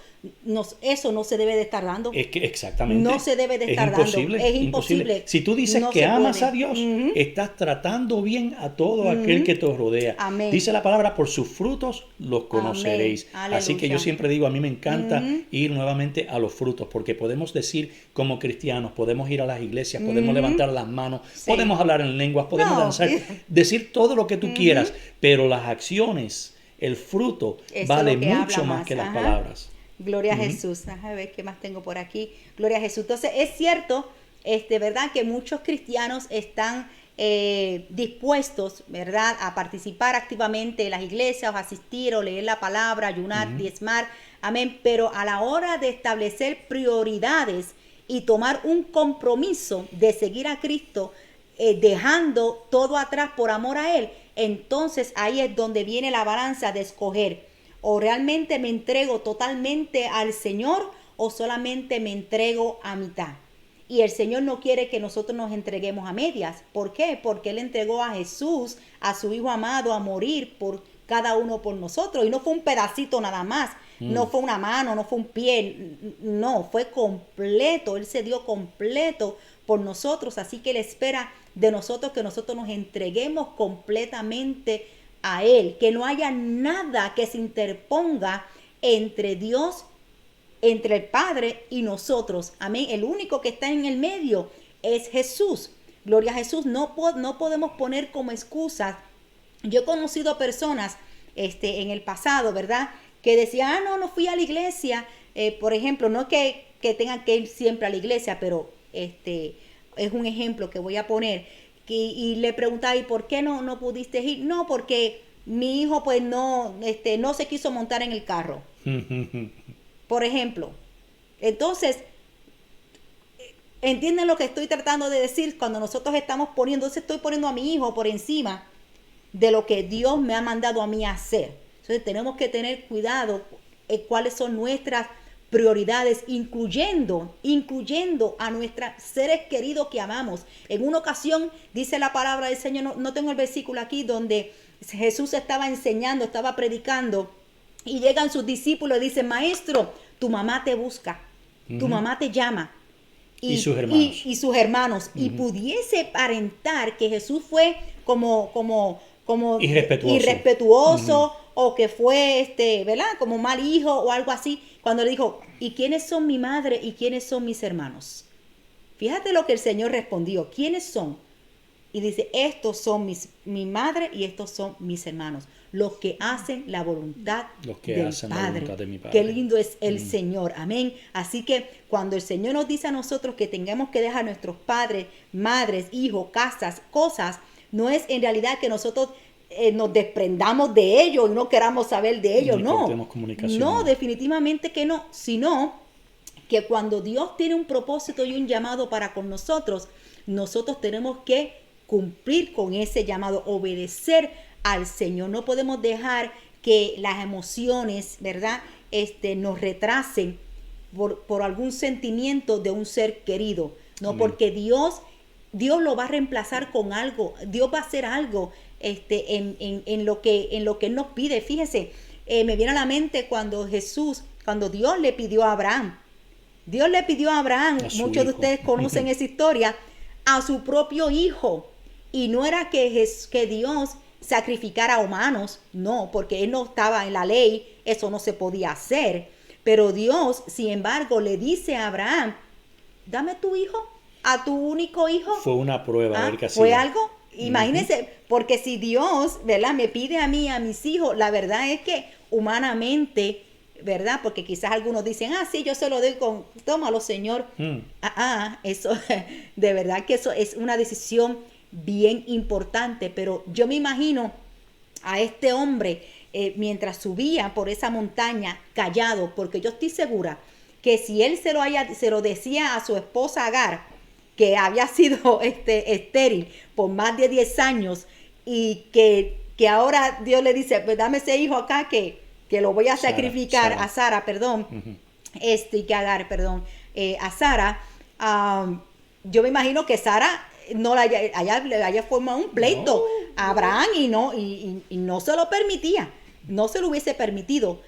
eso no se debe de estar dando. Es que exactamente. No se debe de estar dando. Es imposible. Si tú dices que amas a Dios, estás tratando bien a todo aquel que te rodea. Amén. Dice la palabra, por sus frutos los conoceréis. Así que yo siempre digo, a mí me encanta ir nuevamente a los frutos, porque podemos decir como cristianos, podemos ir a las iglesias, podemos levantar las manos, podemos hablar en lenguas, podemos danzar, decir todo lo que tú quieras, pero las acciones, el fruto, eso vale es lo que mucho habla más que las palabras. Gloria a Jesús. Déjame ver qué más tengo por aquí. Gloria a Jesús. Entonces, es cierto, ¿verdad? Que muchos cristianos están dispuestos, ¿verdad? A participar activamente en las iglesias, o asistir, o leer la palabra, ayunar, diezmar. Amén. Pero a la hora de establecer prioridades y tomar un compromiso de seguir a Cristo, dejando todo atrás por amor a Él, entonces ahí es donde viene la balanza de escoger. O realmente me entrego totalmente al Señor, o solamente me entrego a mitad. Y el Señor no quiere que nosotros nos entreguemos a medias. ¿Por qué? Porque Él entregó a Jesús, a su Hijo amado, a morir por cada uno por nosotros. Y no fue un pedacito nada más. No fue una mano, no fue un pie. No, fue completo. Él se dio completo por nosotros. Así que Él espera de nosotros que nosotros nos entreguemos completamente a Él, que no haya nada que se interponga entre Dios, entre el Padre y nosotros. Amén. El único que está en el medio es Jesús. Gloria a Jesús. No podemos poner como excusas. Yo he conocido personas en el pasado, ¿verdad? Que decían, no fui a la iglesia. Por ejemplo, no que tengan que ir siempre a la iglesia, pero es un ejemplo que voy a poner. Y le preguntaba, ¿y por qué no pudiste ir? No, porque mi hijo pues no se quiso montar en el carro. Por ejemplo. Entonces, ¿entienden lo que estoy tratando de decir? Cuando nosotros estoy poniendo a mi hijo por encima de lo que Dios me ha mandado a mí a hacer. Entonces tenemos que tener cuidado en cuáles son nuestras prioridades, incluyendo a nuestros seres queridos que amamos. En una ocasión dice la palabra del Señor, no tengo el versículo aquí, donde Jesús estaba enseñando, estaba predicando, y llegan sus discípulos y dicen, maestro, tu mamá te busca, tu mamá te llama. Y sus hermanos. Y sus hermanos. Y pudiese aparentar que Jesús fue como irrespetuoso, o que fue, ¿verdad? Como mal hijo o algo así, cuando le dijo, ¿y quiénes son mi madre y quiénes son mis hermanos? Fíjate lo que el Señor respondió, ¿quiénes son? Y dice, estos son mi madre y estos son mis hermanos, los que hacen la voluntad del Padre. De mi Padre. Qué lindo es el Señor, amén. Así que cuando el Señor nos dice a nosotros que tengamos que dejar a nuestros padres, madres, hijos, casas, cosas, no es en realidad que nosotros nos desprendamos de ellos y no queramos saber de ellos, no. Comunicación. No, definitivamente que no, sino que cuando Dios tiene un propósito y un llamado para con nosotros, nosotros tenemos que cumplir con ese llamado, obedecer al Señor. No podemos dejar que las emociones, ¿verdad?, nos retrasen por algún sentimiento de un ser querido, ¿no? Amén. Porque Dios lo va a reemplazar con algo. Dios va a hacer algo en lo que Él nos pide. Fíjese, me viene a la mente cuando Dios le pidió a Abraham. Dios le pidió a Abraham, muchos de ustedes conocen esa historia, a su propio hijo. Y no era que Dios sacrificara a humanos, no, porque Él no estaba en la ley, eso no se podía hacer. Pero Dios, sin embargo, le dice a Abraham, dame tu hijo, a tu único hijo. Fue una prueba, a ver qué hacía. ¿Fue algo? Imagínense, porque si Dios, ¿verdad?, me pide a mí, a mis hijos, la verdad es que humanamente, ¿verdad? Porque quizás algunos dicen, sí, yo se lo doy tómalo, Señor. Eso, de verdad que eso es una decisión bien importante, pero yo me imagino a este hombre mientras subía por esa montaña callado, porque yo estoy segura que si él se lo decía a su esposa Agar, que había sido estéril por más de 10 años y que ahora Dios le dice, pues dame ese hijo acá que lo voy a sacrificar a Sara, perdón, y que Agar, perdón, a Sara, yo me imagino que Sara no le haya formado un pleito a Abraham y no se lo permitía, no se lo hubiese permitido,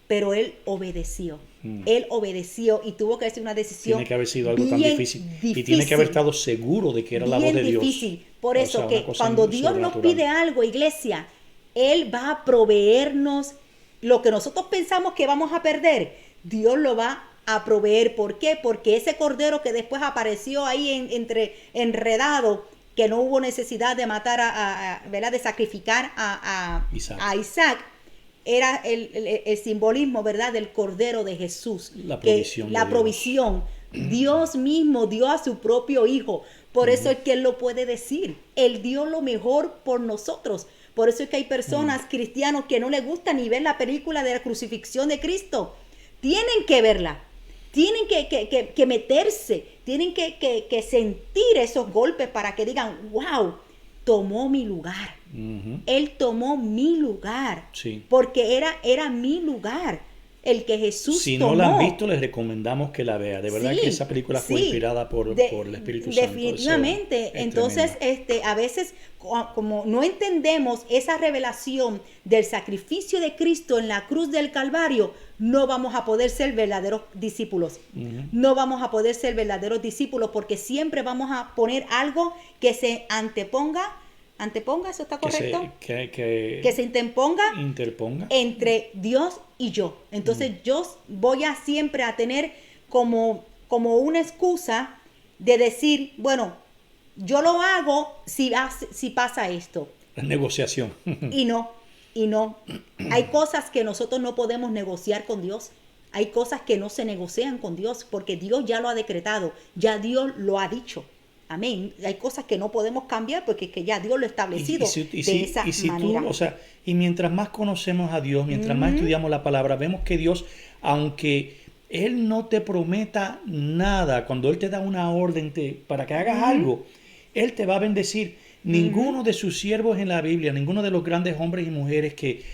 pero él obedeció. Él obedeció y tuvo que hacer una decisión. Tiene que haber sido algo tan difícil. Y tiene que haber estado seguro de que era la voz de Dios. Difícil. Por eso que cuando Dios nos pide algo, iglesia, Él va a proveernos lo que nosotros pensamos que vamos a perder. Dios lo va a proveer. ¿Por qué? Porque ese cordero que después apareció ahí enredado, que no hubo necesidad de matar ¿verdad?, de sacrificar a Isaac, era el simbolismo, ¿verdad?, del Cordero de Jesús. La provisión. La provisión. Dios mismo dio a su propio Hijo. Por eso es que Él lo puede decir. Él dio lo mejor por nosotros. Por eso es que hay personas, cristianos, que no les gusta ni ver la película de la crucifixión de Cristo. Tienen que verla. Tienen que meterse. Tienen que sentir esos golpes para que digan, wow, tomó mi lugar. Él tomó mi lugar. Sí. Porque era mi lugar el que Jesús tomó. Si no la han visto, les recomendamos que la vea. De verdad que esa película fue inspirada por el Espíritu Santo. Definitivamente. Entonces, a veces, como no entendemos esa revelación del sacrificio de Cristo en la cruz del Calvario, no vamos a poder ser verdaderos discípulos. No vamos a poder ser verdaderos discípulos porque siempre vamos a poner algo que se anteponga, ¿eso está correcto? Que se interponga entre Dios y yo. Entonces yo voy a siempre a tener como una excusa de decir, bueno, yo lo hago si pasa esto. La negociación. Y no. Hay cosas que nosotros no podemos negociar con Dios. Hay cosas que no se negocian con Dios porque Dios ya lo ha decretado, ya Dios lo ha dicho. Amén. Hay cosas que no podemos cambiar porque es que ya Dios lo ha establecido de esa manera. Y mientras más conocemos a Dios, mientras más estudiamos la palabra, vemos que Dios, aunque Él no te prometa nada, cuando Él te da una orden para que hagas algo, Él te va a bendecir. Ninguno de sus siervos en la Biblia, ninguno de los grandes hombres y mujeres que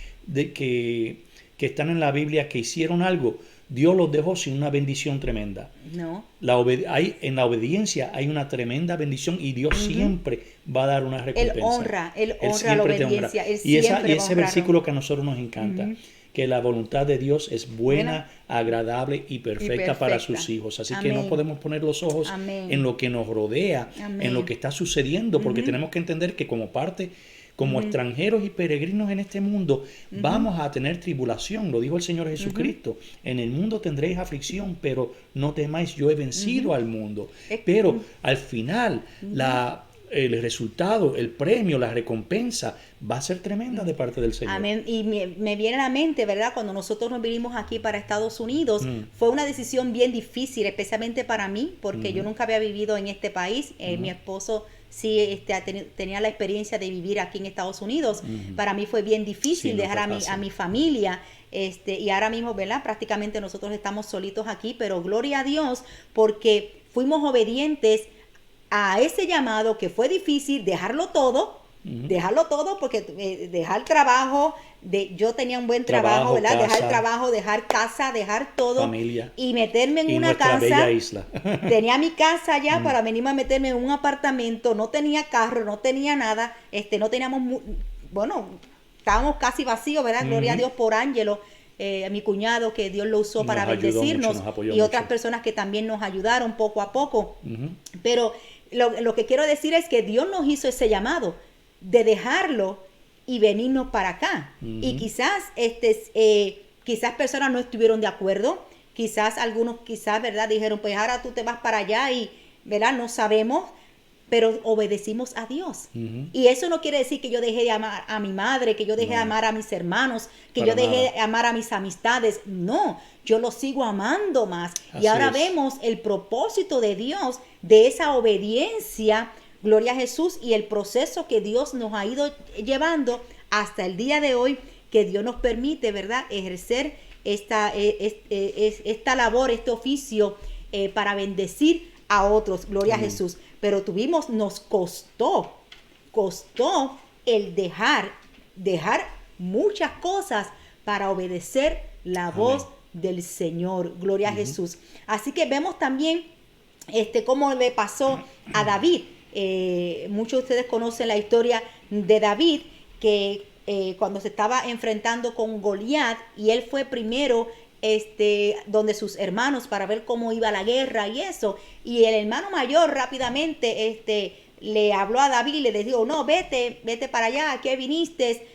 están en la Biblia que hicieron algo, Dios los dejó sin una bendición tremenda. No. En la obediencia hay una tremenda bendición y Dios siempre va a dar una recompensa. Él honra la obediencia. Y ese versículo que a nosotros nos encanta, que la voluntad de Dios es buena, agradable y perfecta para sus hijos. Así que no podemos poner los ojos en lo que nos rodea, en lo que está sucediendo, porque tenemos que entender que como extranjeros y peregrinos en este mundo, vamos a tener tribulación. Lo dijo el Señor Jesucristo. En el mundo tendréis aflicción, pero no temáis, yo he vencido al mundo. Pero al final, el resultado, el premio, la recompensa va a ser tremenda de parte del Señor. Amén. Y me viene a la mente, ¿verdad? Cuando nosotros nos vinimos aquí para Estados Unidos, fue una decisión bien difícil, especialmente para mí, porque yo nunca había vivido en este país. Mi esposo sí tenía la experiencia de vivir aquí en Estados Unidos. Para mí fue bien difícil Sí, no dejar fue fácil. a mi familia. Y ahora mismo, ¿verdad? Prácticamente nosotros estamos solitos aquí, pero gloria a Dios, porque fuimos obedientes a ese llamado que fue difícil, dejarlo todo porque dejar trabajo, yo tenía un buen trabajo, ¿verdad? Casa, Dejar trabajo, dejar casa, dejar todo familia, y meterme en y una nuestra casa. bella isla. Tenía mi casa ya para venirme a meterme en un apartamento, no tenía carro, no tenía nada, no teníamos, bueno, estábamos casi vacíos, ¿verdad? Gloria a Dios por Ángelo. A mi cuñado, que Dios lo usó para bendecirnos, mucho, nos apoyó y otras mucho. personas que también nos ayudaron poco a poco. Pero lo que quiero decir es que Dios nos hizo ese llamado de dejarlo y venirnos para acá. Y quizás quizás personas no estuvieron de acuerdo, quizás algunos, ¿verdad? Dijeron, pues ahora tú te vas para allá y, ¿verdad? No sabemos, pero obedecimos a Dios. Y eso no quiere decir que yo dejé de amar a mi madre, que yo dejé de amar a mis hermanos, que yo dejé de amar a mis amistades. No, yo los sigo amando más. Y ahora vemos el propósito de Dios de esa obediencia, gloria a Jesús, y el proceso que Dios nos ha ido llevando hasta el día de hoy, que Dios nos permite, ¿verdad?, ejercer esta labor, este oficio para bendecir a otros, gloria a Jesús. Pero nos costó el dejar muchas cosas para obedecer la voz del Señor, gloria a Jesús. Así que vemos también cómo le pasó a David. Muchos de ustedes conocen la historia de David, que cuando se estaba enfrentando con Goliat, y él fue primero donde sus hermanos para ver cómo iba la guerra y eso, y el hermano mayor rápidamente le habló a David y le dijo, no, vete para allá, ¿a qué viniste?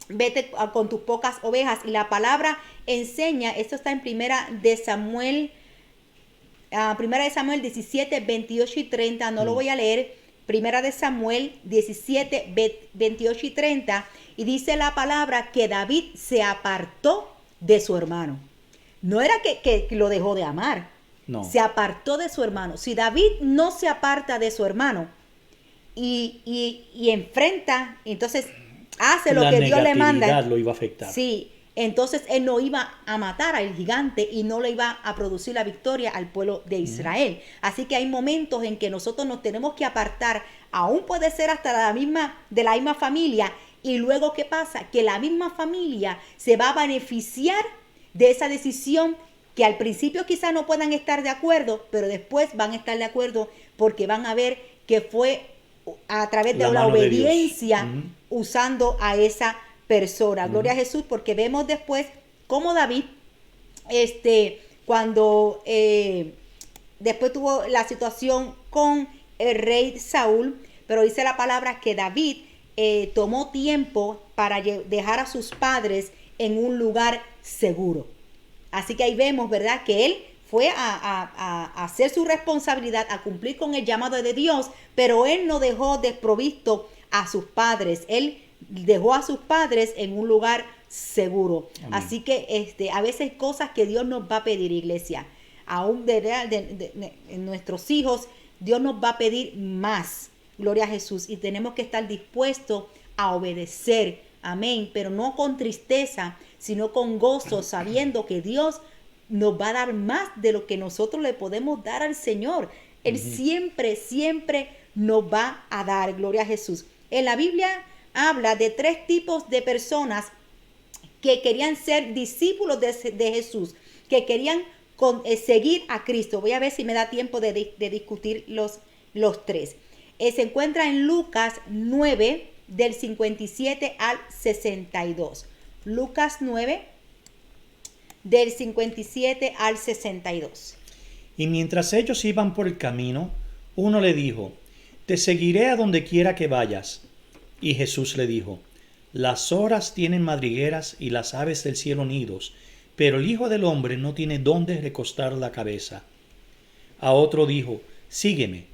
Vete con tus pocas ovejas. Y la palabra enseña, esto está en Primera de Samuel 17, 28 y 30, no lo voy a leer. Primera de Samuel 17, 28 y 30, y dice la palabra que David se apartó de su hermano. No era que lo dejó de amar, no. Se apartó de su hermano. Si David no se aparta de su hermano y enfrenta, entonces hace lo que Dios le manda, lo iba a afectar. Sí, entonces él no iba a matar al gigante y no le iba a producir la victoria al pueblo de Israel. Así que hay momentos en que nosotros nos tenemos que apartar, aún puede ser hasta de la misma familia, y luego ¿qué pasa? Que la misma familia se va a beneficiar de esa decisión, que al principio quizás no puedan estar de acuerdo, pero después van a estar de acuerdo porque van a ver que fue a través de la obediencia usando a esa persona. Gloria a Jesús, porque vemos después cómo David, cuando después tuvo la situación con el rey Saúl, pero dice la palabra que David tomó tiempo para dejar a sus padres en un lugar seguro. Así que ahí vemos, ¿verdad?, que él fue a hacer su responsabilidad, a cumplir con el llamado de Dios, pero él no dejó desprovisto a sus padres. Él dejó a sus padres en un lugar seguro. Amén. Así que a veces hay cosas que Dios nos va a pedir, iglesia. Aún de nuestros hijos, Dios nos va a pedir más. Gloria a Jesús. Y tenemos que estar dispuestos a obedecer. Amén. Pero no con tristeza, sino con gozo, sabiendo que Dios nos va a dar más de lo que nosotros le podemos dar al Señor. Él siempre, siempre nos va a dar. Gloria a Jesús. En la Biblia habla de 3 tipos de personas que querían ser discípulos de Jesús, que querían seguir a Cristo. Voy a ver si me da tiempo de discutir los 3. Se encuentra en Lucas 9, del 57 al 62. Lucas 9, del 57 al 62. Y mientras ellos iban por el camino, uno le dijo, te seguiré a donde quiera que vayas. Y Jesús le dijo, las zoras tienen madrigueras y las aves del cielo nidos, pero el Hijo del Hombre no tiene dónde recostar la cabeza. A otro dijo, sígueme.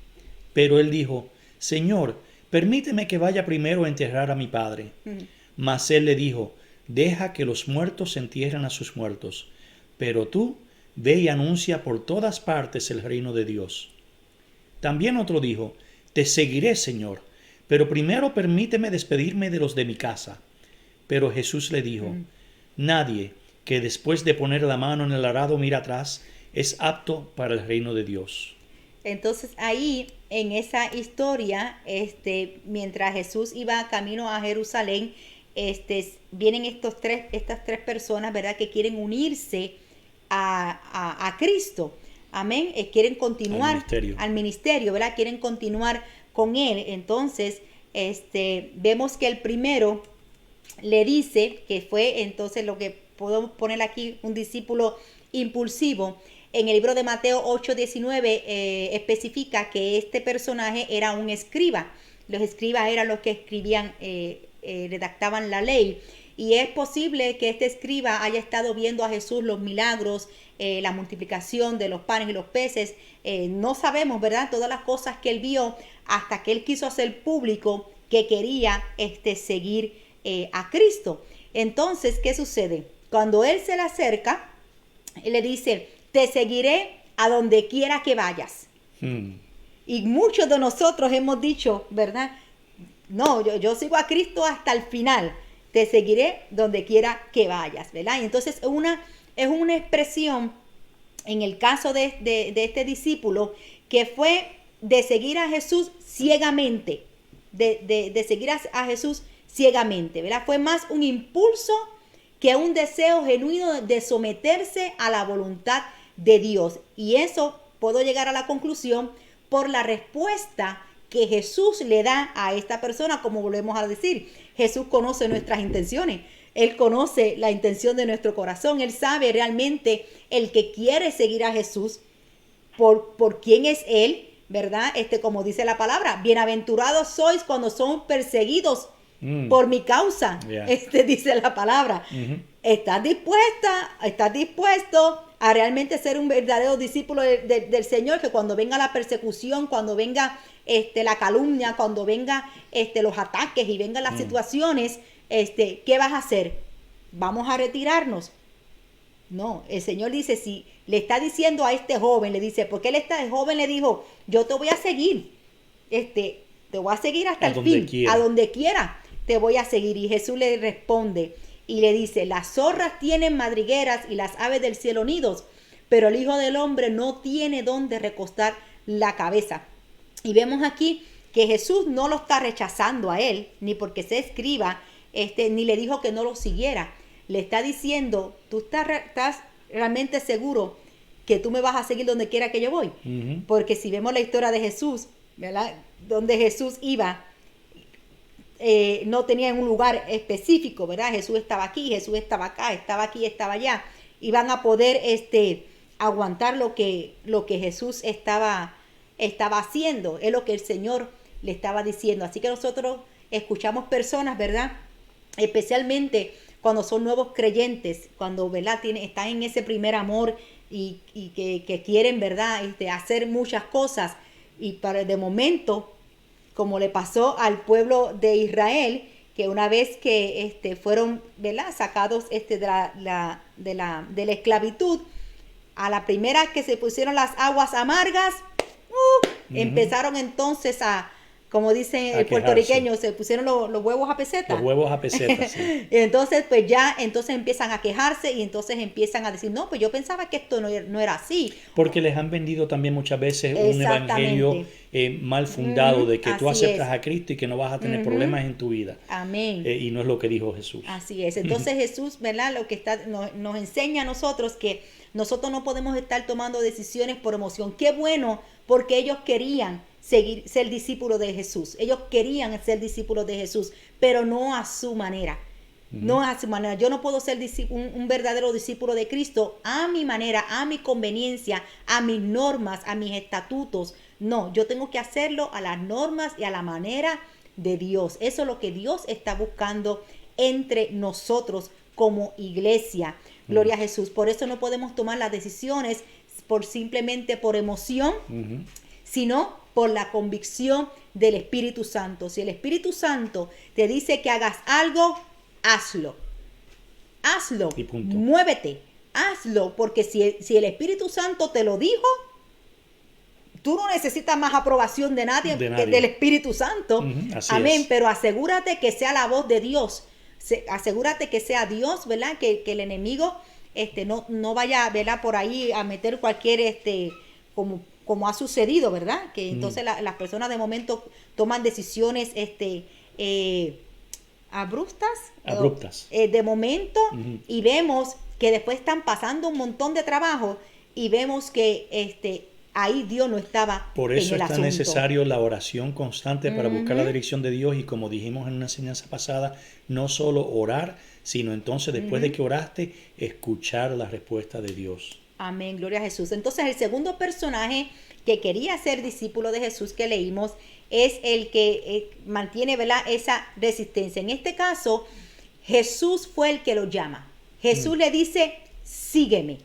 Pero él dijo, Señor, permíteme que vaya primero a enterrar a mi padre. Mas él le dijo, deja que los muertos entierren a sus muertos, pero tú ve y anuncia por todas partes el reino de Dios. También otro dijo, te seguiré, Señor, pero primero permíteme despedirme de los de mi casa. Pero Jesús le dijo, nadie que después de poner la mano en el arado mira atrás es apto para el reino de Dios. Entonces ahí en esa historia, mientras Jesús iba camino a Jerusalén, vienen estas tres personas, ¿verdad?, que quieren unirse a Cristo. Amén. Quieren continuar al ministerio, ¿verdad? Quieren continuar con él. Entonces, vemos que el primero le dice, que fue entonces lo que podemos poner aquí, un discípulo impulsivo. En el libro de Mateo 8:19 especifica que este personaje era un escriba. Los escribas eran los que escribían, redactaban la ley. Y es posible que este escriba haya estado viendo a Jesús los milagros, la multiplicación de los panes y los peces. No sabemos, ¿verdad?, todas las cosas que él vio hasta que él quiso hacer público que quería seguir a Cristo. Entonces, ¿qué sucede? Cuando él se le acerca, él le dice, te seguiré a donde quiera que vayas. Y muchos de nosotros hemos dicho, ¿verdad? No, yo sigo a Cristo hasta el final. Te seguiré donde quiera que vayas, ¿verdad? Y entonces es una expresión, en el caso de este discípulo, que fue de seguir a Jesús ciegamente, de seguir a Jesús ciegamente, ¿verdad? Fue más un impulso que un deseo genuino de someterse a la voluntad de Dios. Y eso puedo llegar a la conclusión por la respuesta que Jesús le da a esta persona. Como volvemos a decir, Jesús conoce nuestras intenciones. Él conoce la intención de nuestro corazón. Él sabe realmente el que quiere seguir a Jesús por quién es Él, ¿verdad? Como dice la palabra, bienaventurados sois cuando son perseguidos por mi causa. Dice la palabra. ¿Estás dispuesto a realmente ser un verdadero discípulo del Señor? Que cuando venga la persecución, cuando venga la calumnia, cuando venga los ataques y vengan las situaciones, ¿qué vas a hacer? ¿Vamos a retirarnos? No, el Señor dice, si le está diciendo a este joven, le dice, porque el joven le dijo, yo te voy a seguir, te voy a seguir hasta el fin, a donde quiera te voy a seguir. Y Jesús le responde y le dice, las zorras tienen madrigueras y las aves del cielo nidos, pero el Hijo del Hombre no tiene dónde recostar la cabeza. Y vemos aquí que Jesús no lo está rechazando a él, ni porque se escriba, ni le dijo que no lo siguiera. Le está diciendo, tú estás realmente seguro que tú me vas a seguir donde quiera que yo voy. Porque si vemos la historia de Jesús, ¿verdad?, donde Jesús iba, no tenía un lugar específico, ¿verdad? Jesús estaba aquí, Jesús estaba acá, estaba aquí, estaba allá. Y van a poder aguantar lo que Jesús estaba haciendo. Es lo que el Señor le estaba diciendo. Así que nosotros escuchamos personas, ¿verdad?, especialmente cuando son nuevos creyentes, cuando, ¿verdad?, están en ese primer amor y que quieren, ¿verdad?, hacer muchas cosas. Y de momento, como le pasó al pueblo de Israel, que una vez que fueron, ¿verdad?, sacados de la esclavitud, a la primera que se pusieron las aguas amargas, empezaron entonces a, como dicen el puertorriqueño, se pusieron los huevos a peseta. Los huevos a peseta, sí. Entonces, pues ya, empiezan a quejarse y entonces empiezan a decir, no, pues yo pensaba que esto no era así. Porque les han vendido también muchas veces un evangelio mal fundado de que tú aceptas a Cristo y que no vas a tener problemas en tu vida. Amén. Y no es lo que dijo Jesús. Así es. Entonces Jesús, ¿verdad?, lo que nos enseña a nosotros que nosotros no podemos estar tomando decisiones por emoción. Qué bueno, porque ellos querían ser discípulos de Jesús. Ellos querían ser discípulos de Jesús, pero no a su manera. No a su manera. Yo no puedo ser un verdadero discípulo de Cristo a mi manera, a mi conveniencia, a mis normas, a mis estatutos. No, yo tengo que hacerlo a las normas y a la manera de Dios. Eso es lo que Dios está buscando entre nosotros como iglesia. Gloria a Jesús. Por eso no podemos tomar las decisiones simplemente por emoción, sino por la convicción del Espíritu Santo. Si el Espíritu Santo te dice que hagas algo, hazlo. Hazlo. Y punto. Muévete. Hazlo, porque si el Espíritu Santo te lo dijo, tú no necesitas más aprobación de nadie. Que del Espíritu Santo. Así Amén. es. Pero asegúrate que sea la voz de Dios. Asegúrate que sea Dios, ¿verdad? Que el enemigo no vaya, ¿verdad? Por ahí a meter cualquier, como ha sucedido, ¿verdad? Que entonces las personas de momento toman decisiones, abruptas, de momento, y vemos que después están pasando un montón de trabajo y vemos que ahí Dios no estaba. Por eso en el es tan asunto. necesario la oración constante para buscar la dirección de Dios, y como dijimos en una enseñanza pasada, no solo orar, sino entonces después de que oraste, escuchar la respuesta de Dios. Amén, gloria a Jesús. Entonces el segundo personaje que quería ser discípulo de Jesús que leímos es el que mantiene, ¿verdad?, esa resistencia. En este caso, Jesús fue el que lo llama. Jesús le dice, sígueme.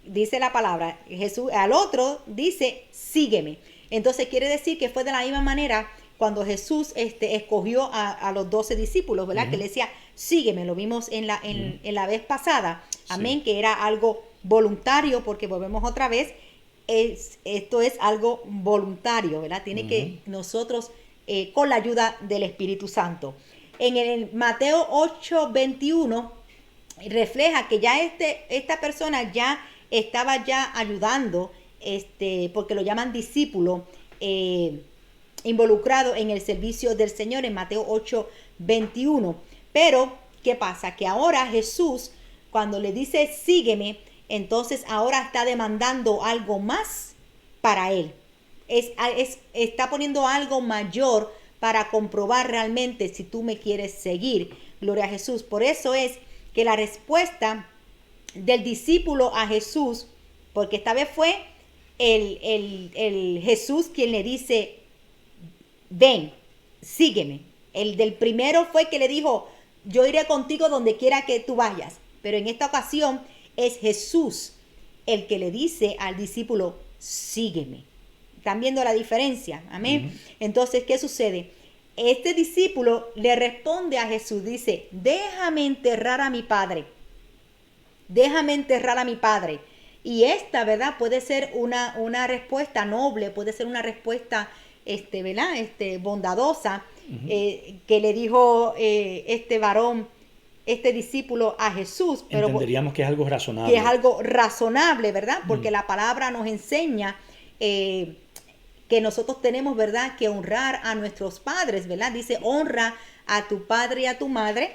Dice la palabra, Jesús al otro dice, sígueme. Entonces quiere decir que fue de la misma manera cuando Jesús escogió a los 12 discípulos, ¿verdad? Que le decía, sígueme. Lo vimos en la vez pasada. Amén, sí. Que era algo voluntario, porque volvemos otra vez, esto es algo voluntario, ¿verdad? Tiene que nosotros, con la ayuda del Espíritu Santo. En el Mateo 8:21 refleja que ya esta persona ya estaba ya ayudando, porque lo llaman discípulo, involucrado en el servicio del Señor en Mateo 8:21. Pero, ¿qué pasa? Que ahora Jesús, cuando le dice sígueme, entonces ahora está demandando algo más para él. Está poniendo algo mayor para comprobar realmente si tú me quieres seguir. Gloria a Jesús. Por eso es que la respuesta del discípulo a Jesús, porque esta vez fue el Jesús quien le dice, ven, sígueme. El del primero fue que le dijo, yo iré contigo donde quiera que tú vayas. Pero en esta ocasión es Jesús el que le dice al discípulo, sígueme. ¿Están viendo la diferencia? Amén. Entonces, ¿qué sucede? Este discípulo le responde a Jesús, dice, déjame enterrar a mi padre. Déjame enterrar a mi padre. Y esta, ¿verdad? Puede ser una respuesta noble, puede ser una respuesta, ¿verdad? Bondadosa, que le dijo este varón, este discípulo a Jesús. Pero entenderíamos que es algo razonable. Que es algo razonable, ¿verdad? Porque la palabra nos enseña que nosotros tenemos, ¿verdad?, que honrar a nuestros padres, ¿verdad? Dice, honra a tu padre y a tu madre,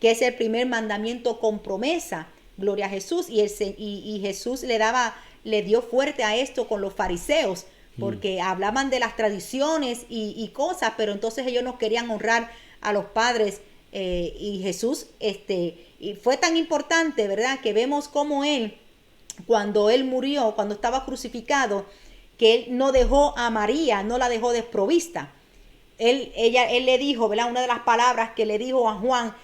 que es el primer mandamiento con promesa. Gloria a Jesús. Y Jesús le dio fuerte a esto con los fariseos, porque hablaban de las tradiciones y cosas, pero entonces ellos no querían honrar a los padres. Y Jesús y fue tan importante, ¿verdad?, que vemos cómo él, cuando él murió, cuando estaba crucificado, que él no dejó a María, no la dejó desprovista. Él le dijo, ¿verdad?, una de las palabras que le dijo a Juan,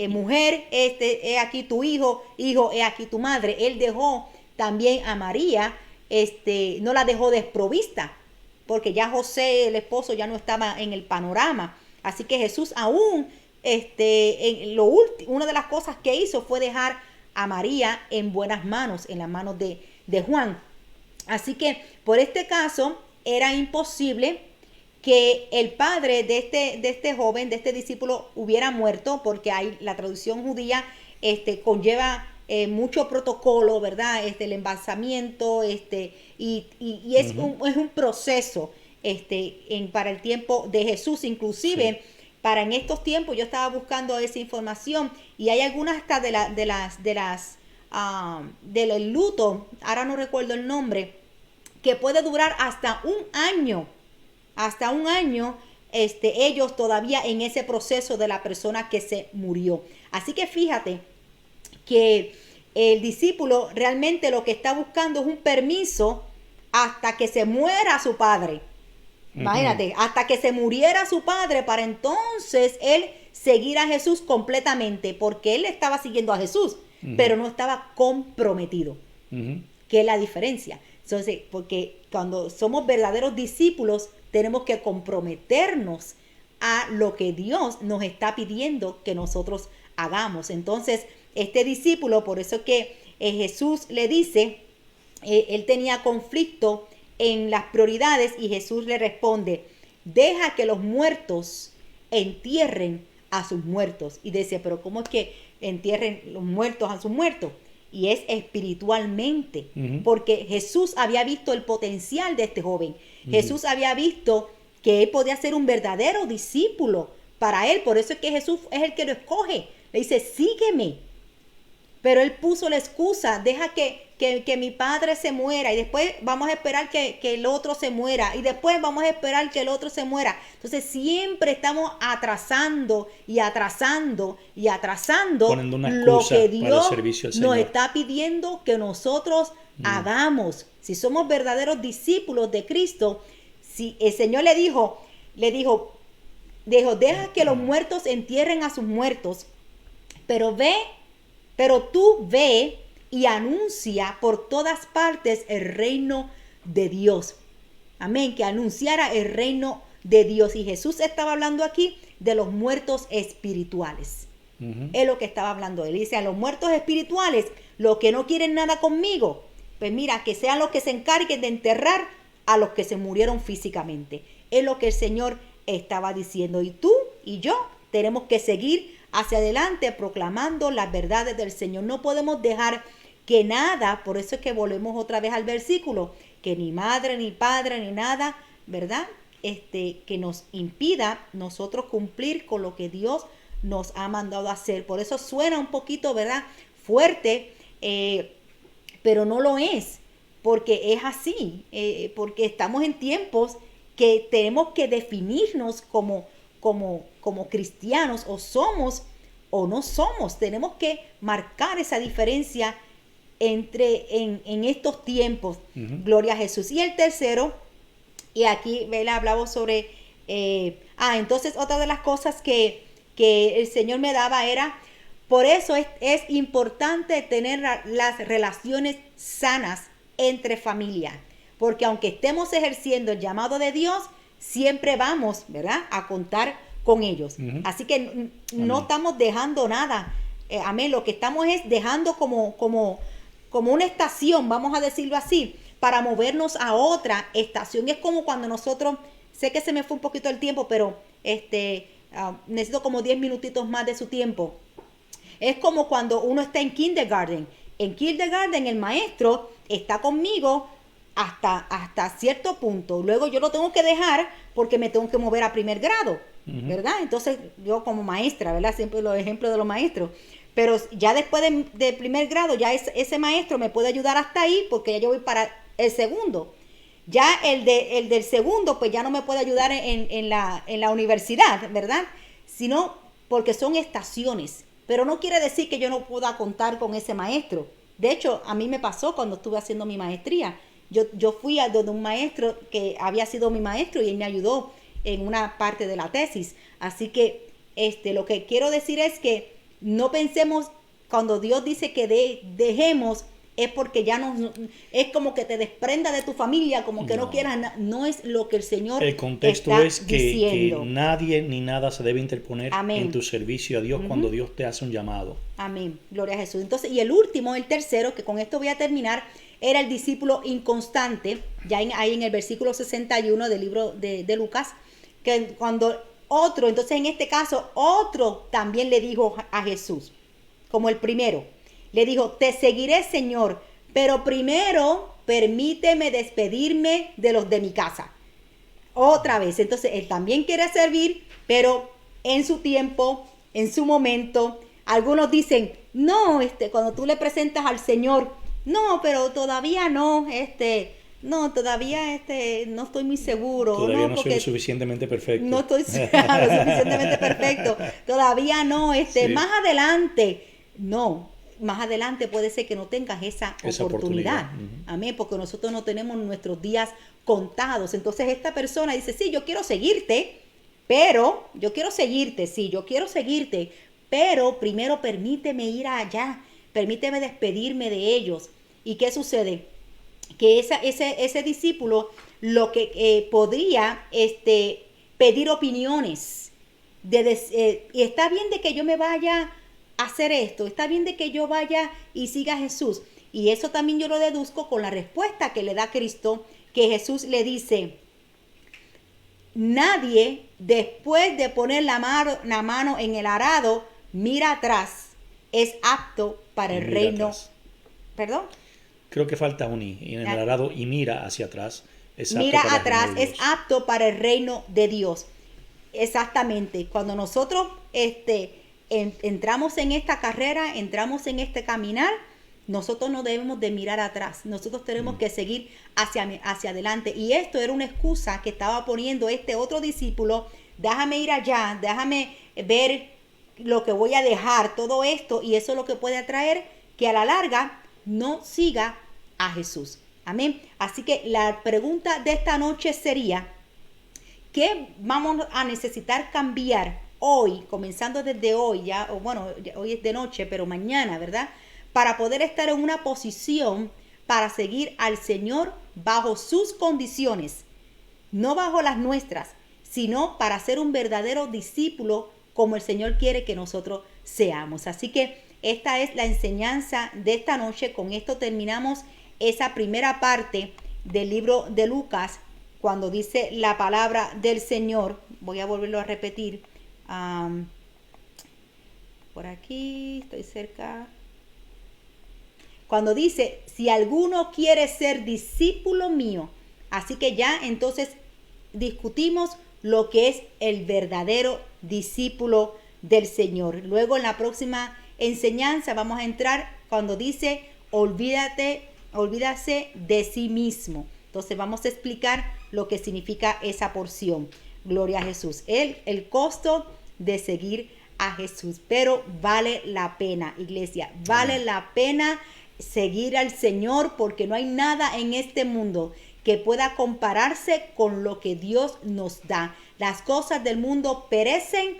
mujer, he aquí tu hijo, he aquí tu madre. Él dejó también a María, no la dejó desprovista, porque ya José, el esposo, ya no estaba en el panorama. Así que Jesús aún, una de las cosas que hizo fue dejar a María en buenas manos, en las manos de Juan. Así que por este caso era imposible que el padre de este joven, de este discípulo, hubiera muerto, porque la tradición judía conlleva mucho protocolo, ¿verdad? El embalsamiento, y es un proceso para el tiempo de Jesús, inclusive para en estos tiempos. Yo estaba buscando esa información y hay algunas hasta del luto, ahora no recuerdo el nombre, que puede durar hasta un año. Hasta un año, ellos todavía en ese proceso de la persona que se murió. Así que fíjate que el discípulo realmente lo que está buscando es un permiso hasta que se muera su padre. Imagínate, hasta que se muriera su padre, para entonces él seguir a Jesús completamente, porque él estaba siguiendo a Jesús, pero no estaba comprometido. ¿Qué es la diferencia? Entonces, porque cuando somos verdaderos discípulos, tenemos que comprometernos a lo que Dios nos está pidiendo que nosotros hagamos. Entonces, este discípulo, por eso que Jesús le dice, él tenía conflicto en las prioridades y Jesús le responde, deja que los muertos entierren a sus muertos. Y dice, pero ¿cómo es que entierren los muertos a sus muertos? Y es espiritualmente, porque Jesús había visto el potencial de este joven. Jesús había visto que él podía ser un verdadero discípulo para él. Por eso es que Jesús es el que lo escoge. Le dice, sígueme. Pero él puso la excusa, deja que mi padre se muera y después vamos a esperar que el otro se muera y después vamos a esperar que el otro se muera. Entonces siempre estamos atrasando y atrasando y atrasando lo que Dios nos está pidiendo que nosotros hagamos. Si somos verdaderos discípulos de Cristo, si el Señor le dijo, deja que los muertos entierren a sus muertos, pero tú ve y anuncia por todas partes el reino de Dios. Amén, que anunciara el reino de Dios. Y Jesús estaba hablando aquí de los muertos espirituales. Es lo que estaba hablando. Él dice a los muertos espirituales, los que no quieren nada conmigo, pues mira, que sean los que se encarguen de enterrar a los que se murieron físicamente. Es lo que el Señor estaba diciendo. Y tú y yo tenemos que seguir hacia adelante proclamando las verdades del Señor. No podemos dejar que nada, por eso es que volvemos otra vez al versículo, que ni madre, ni padre, ni nada, ¿verdad? Que nos impida nosotros cumplir con lo que Dios nos ha mandado a hacer. Por eso suena un poquito, ¿verdad?, fuerte, pero no lo es, porque es así, porque estamos en tiempos que tenemos que definirnos como cristianos, o somos o no somos. Tenemos que marcar esa diferencia en estos tiempos. Gloria a Jesús. Y el tercero, y aquí hablamos sobre entonces otra de las cosas que el Señor me daba era, por eso es importante tener las relaciones sanas entre familia, porque aunque estemos ejerciendo el llamado de Dios, siempre vamos, ¿verdad?, a contar con ellos. Así que no estamos dejando nada. Amén. Lo que estamos es dejando como una estación, vamos a decirlo así, para movernos a otra estación. Es como cuando nosotros, sé que se me fue un poquito el tiempo, pero necesito como 10 minutitos más de su tiempo. Es como cuando uno está en kindergarten. En kindergarten el maestro está conmigo hasta cierto punto. Luego yo lo tengo que dejar porque me tengo que mover a primer grado, ¿verdad? Entonces yo como maestra, ¿verdad? Siempre los ejemplos de los maestros. Pero ya después de primer grado, ya ese maestro me puede ayudar hasta ahí porque ya yo voy para el segundo. Ya el del segundo, pues ya no me puede ayudar en la universidad, ¿verdad? Sino porque son estaciones. Pero no quiere decir que yo no pueda contar con ese maestro. De hecho, a mí me pasó cuando estuve haciendo mi maestría. Yo fui a donde un maestro que había sido mi maestro y él me ayudó en una parte de la tesis. Así que lo que quiero decir es que no pensemos cuando Dios dice que dejemos, es porque ya no, es como que te desprenda de tu familia, como que no quieras, no es lo que el Señor el contexto está es que nadie ni nada se debe interponer en tu servicio a Dios cuando Dios te hace un llamado. Amén, gloria a Jesús. Entonces, y el último, el tercero, que con esto voy a terminar, era el discípulo inconstante, ya ahí en el versículo 61 del libro de Lucas, que cuando otro, entonces en este caso, otro también le dijo a Jesús, como el primero, le dijo, te seguiré, Señor, pero primero permíteme despedirme de los de mi casa. Otra vez, entonces él también quiere servir, pero en su tiempo, en su momento. Algunos dicen, no, cuando tú le presentas al Señor, no, pero todavía no, no, todavía no estoy muy seguro. Todavía no soy lo suficientemente perfecto. No estoy lo suficientemente perfecto. Todavía no, sí. Más adelante. No, más adelante puede ser que no tengas esa oportunidad. Amén, porque nosotros no tenemos nuestros días contados. Entonces esta persona dice, sí, yo quiero seguirte, pero primero permíteme ir allá, permíteme despedirme de ellos. ¿Y qué sucede? que ese discípulo lo que podría pedir opiniones. Y está bien de que yo me vaya a hacer esto, está bien de que yo vaya y siga a Jesús. Y eso también yo lo deduzco con la respuesta que le da Cristo, que Jesús le dice: nadie después de poner la mano en el arado mira atrás, es apto para el reino. Atrás. ¿Perdón? Creo que falta un i en el arado, y mira hacia atrás. Mira atrás, es apto para el reino de Dios. Exactamente. Cuando nosotros entramos en esta carrera, entramos en este caminar, nosotros no debemos de mirar atrás. Nosotros tenemos que seguir hacia adelante. Y esto era una excusa que estaba poniendo este otro discípulo. Déjame ir allá, déjame ver lo que voy a dejar, todo esto. Y eso es lo que puede atraer que a la larga no siga a Jesús. Amén. Así que la pregunta de esta noche sería: ¿qué vamos a necesitar cambiar hoy, comenzando desde hoy, ya, o bueno, hoy es de noche, pero mañana, ¿verdad? Para poder estar en una posición para seguir al Señor bajo sus condiciones, no bajo las nuestras, sino para ser un verdadero discípulo como el Señor quiere que nosotros seamos. Así que esta es la enseñanza de esta noche. Con esto terminamos esa primera parte del libro de Lucas, cuando dice la palabra del Señor. Voy a volverlo a repetir. Por aquí, estoy cerca. Cuando dice: si alguno quiere ser discípulo mío. Así que ya entonces discutimos lo que es el verdadero discípulo del Señor. Luego en la próxima enseñanza vamos a entrar cuando dice: olvídase de sí mismo. Entonces vamos a explicar lo que significa esa porción. Gloria a Jesús. El costo de seguir a Jesús. Pero vale la pena, iglesia. Vale la pena seguir al Señor, porque no hay nada en este mundo que pueda compararse con lo que Dios nos da. Las cosas del mundo perecen,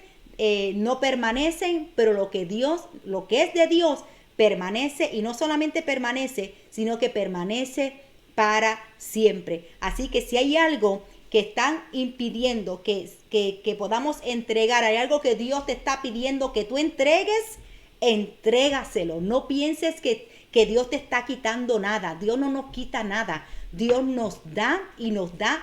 no permanecen, pero lo que es de Dios permanece, y no solamente permanece, sino que permanece para siempre. Así que si hay algo que están impidiendo que podamos entregar, hay algo que Dios te está pidiendo que tú entregues, entrégaselo. No pienses que Dios te está quitando nada. Dios no nos quita nada. Dios nos da, y nos da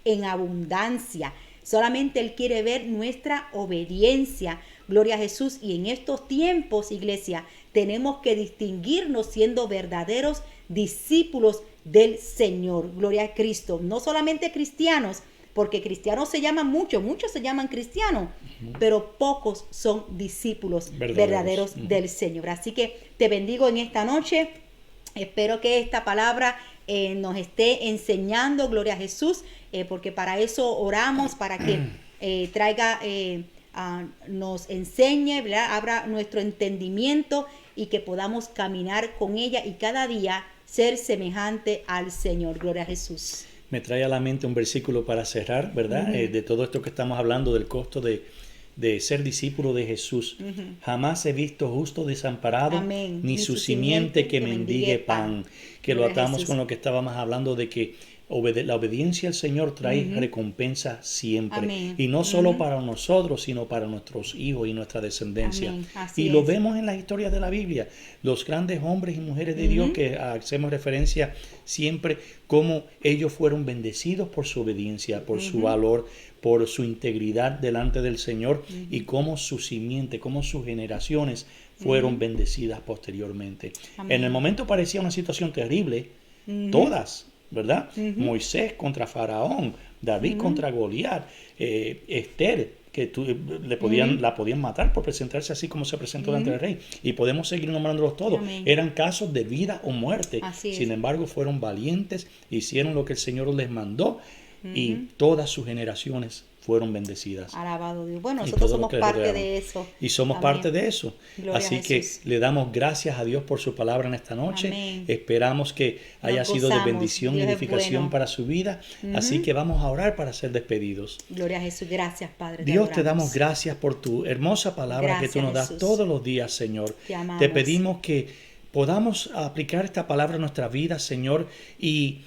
en abundancia. Solamente Él quiere ver nuestra obediencia. Gloria a Jesús. Y en estos tiempos, iglesia, tenemos que distinguirnos siendo verdaderos discípulos del Señor. Gloria a Cristo. No solamente cristianos, porque cristianos se llaman muchos se llaman cristianos, pero pocos son discípulos verdaderos del Señor. Así que te bendigo en esta noche. Espero que esta palabra nos esté enseñando, gloria a Jesús, porque para eso oramos, para que nos enseñe, ¿verdad? Abra nuestro entendimiento y que podamos caminar con ella y cada día ser semejante al Señor. Gloria a Jesús. Me trae a la mente un versículo para cerrar, ¿verdad? De todo esto que estamos hablando, del costo de ser discípulo de Jesús. Jamás he visto justo desamparado, Amén, ni su simiente que mendigue pan. Que lo atamos con lo que estábamos hablando, de que la obediencia al Señor trae recompensa siempre. Amén. Y no solo para nosotros, sino para nuestros hijos y nuestra descendencia. Y lo vemos en las historias de la Biblia. Los grandes hombres y mujeres de Dios, que hacemos referencia siempre, cómo ellos fueron bendecidos por su obediencia, por su valor, por su integridad delante del Señor, y cómo su simiente, cómo sus generaciones fueron bendecidas posteriormente. Amén. En el momento parecía una situación terrible, todas, ¿verdad? Moisés contra Faraón, David contra Goliat, Esther, que la podían matar por presentarse así como se presentó delante del rey. Y podemos seguir nombrándolos todos. Amén. Eran casos de vida o muerte. Así es. Sin embargo, fueron valientes, hicieron lo que el Señor les mandó, y todas sus generaciones fueron bendecidas. Alabado Dios. Bueno, nosotros somos parte de eso. Y somos Amén. parte de eso. Gloria Así a que Jesús. le damos gracias a Dios por su palabra en esta noche. Amén. Esperamos que haya sido de gozamos. bendición y Dios es edificación bueno. para su vida. Así que vamos a orar para ser despedidos. Gloria a Jesús. Gracias, Padre. Dios, te adoramos. damos gracias por tu hermosa palabra, Gracias, que tú nos das Jesús. todos los días, Señor. Te amamos. Te pedimos que podamos aplicar esta palabra a nuestra vida, Señor, y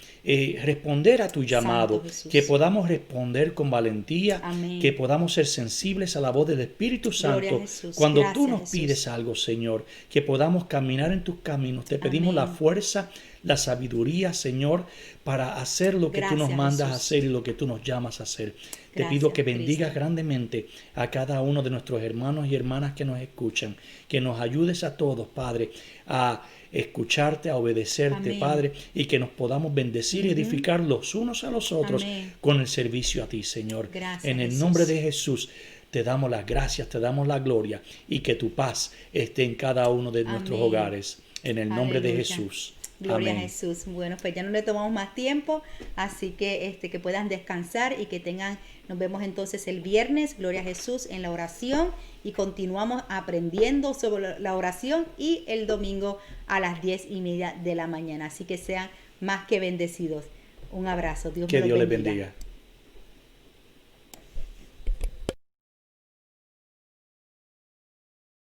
responder a tu llamado, Santo Jesús. que podamos responder con valentía, Amén. que podamos ser sensibles a la voz del Espíritu Gloria Santo a Jesús. cuando Gracias, tú nos Jesús. pides algo, Señor, que podamos caminar en tus caminos. Te pedimos la Amén. fuerza, la sabiduría, Señor, para hacer lo que tú nos Gracias, mandas a Jesús. hacer y lo que tú nos llamas a hacer. Te Gracias, pido que bendigas Cristo. grandemente a cada uno de nuestros hermanos y hermanas que nos escuchan, que nos ayudes a todos, Padre, a escucharte, a obedecerte, Amén. Padre, y que nos podamos bendecir y edificar los unos a los otros Amén. con el servicio a ti, Señor. Gracias, En el Jesús. nombre de Jesús te damos las gracias, te damos la gloria y que tu paz esté en cada uno de nuestros Amén. hogares. En el nombre de Aleluya. Jesús. Gloria Amén. a Jesús. Bueno, pues ya no le tomamos más tiempo, así que puedan descansar y que tengan, nos vemos entonces el viernes, Gloria a Jesús, en la oración y continuamos aprendiendo sobre la oración y el domingo a las 10:30 de la mañana. Así que sean más que bendecidos. Un abrazo. Dios Que me los Dios les bendiga. bendiga.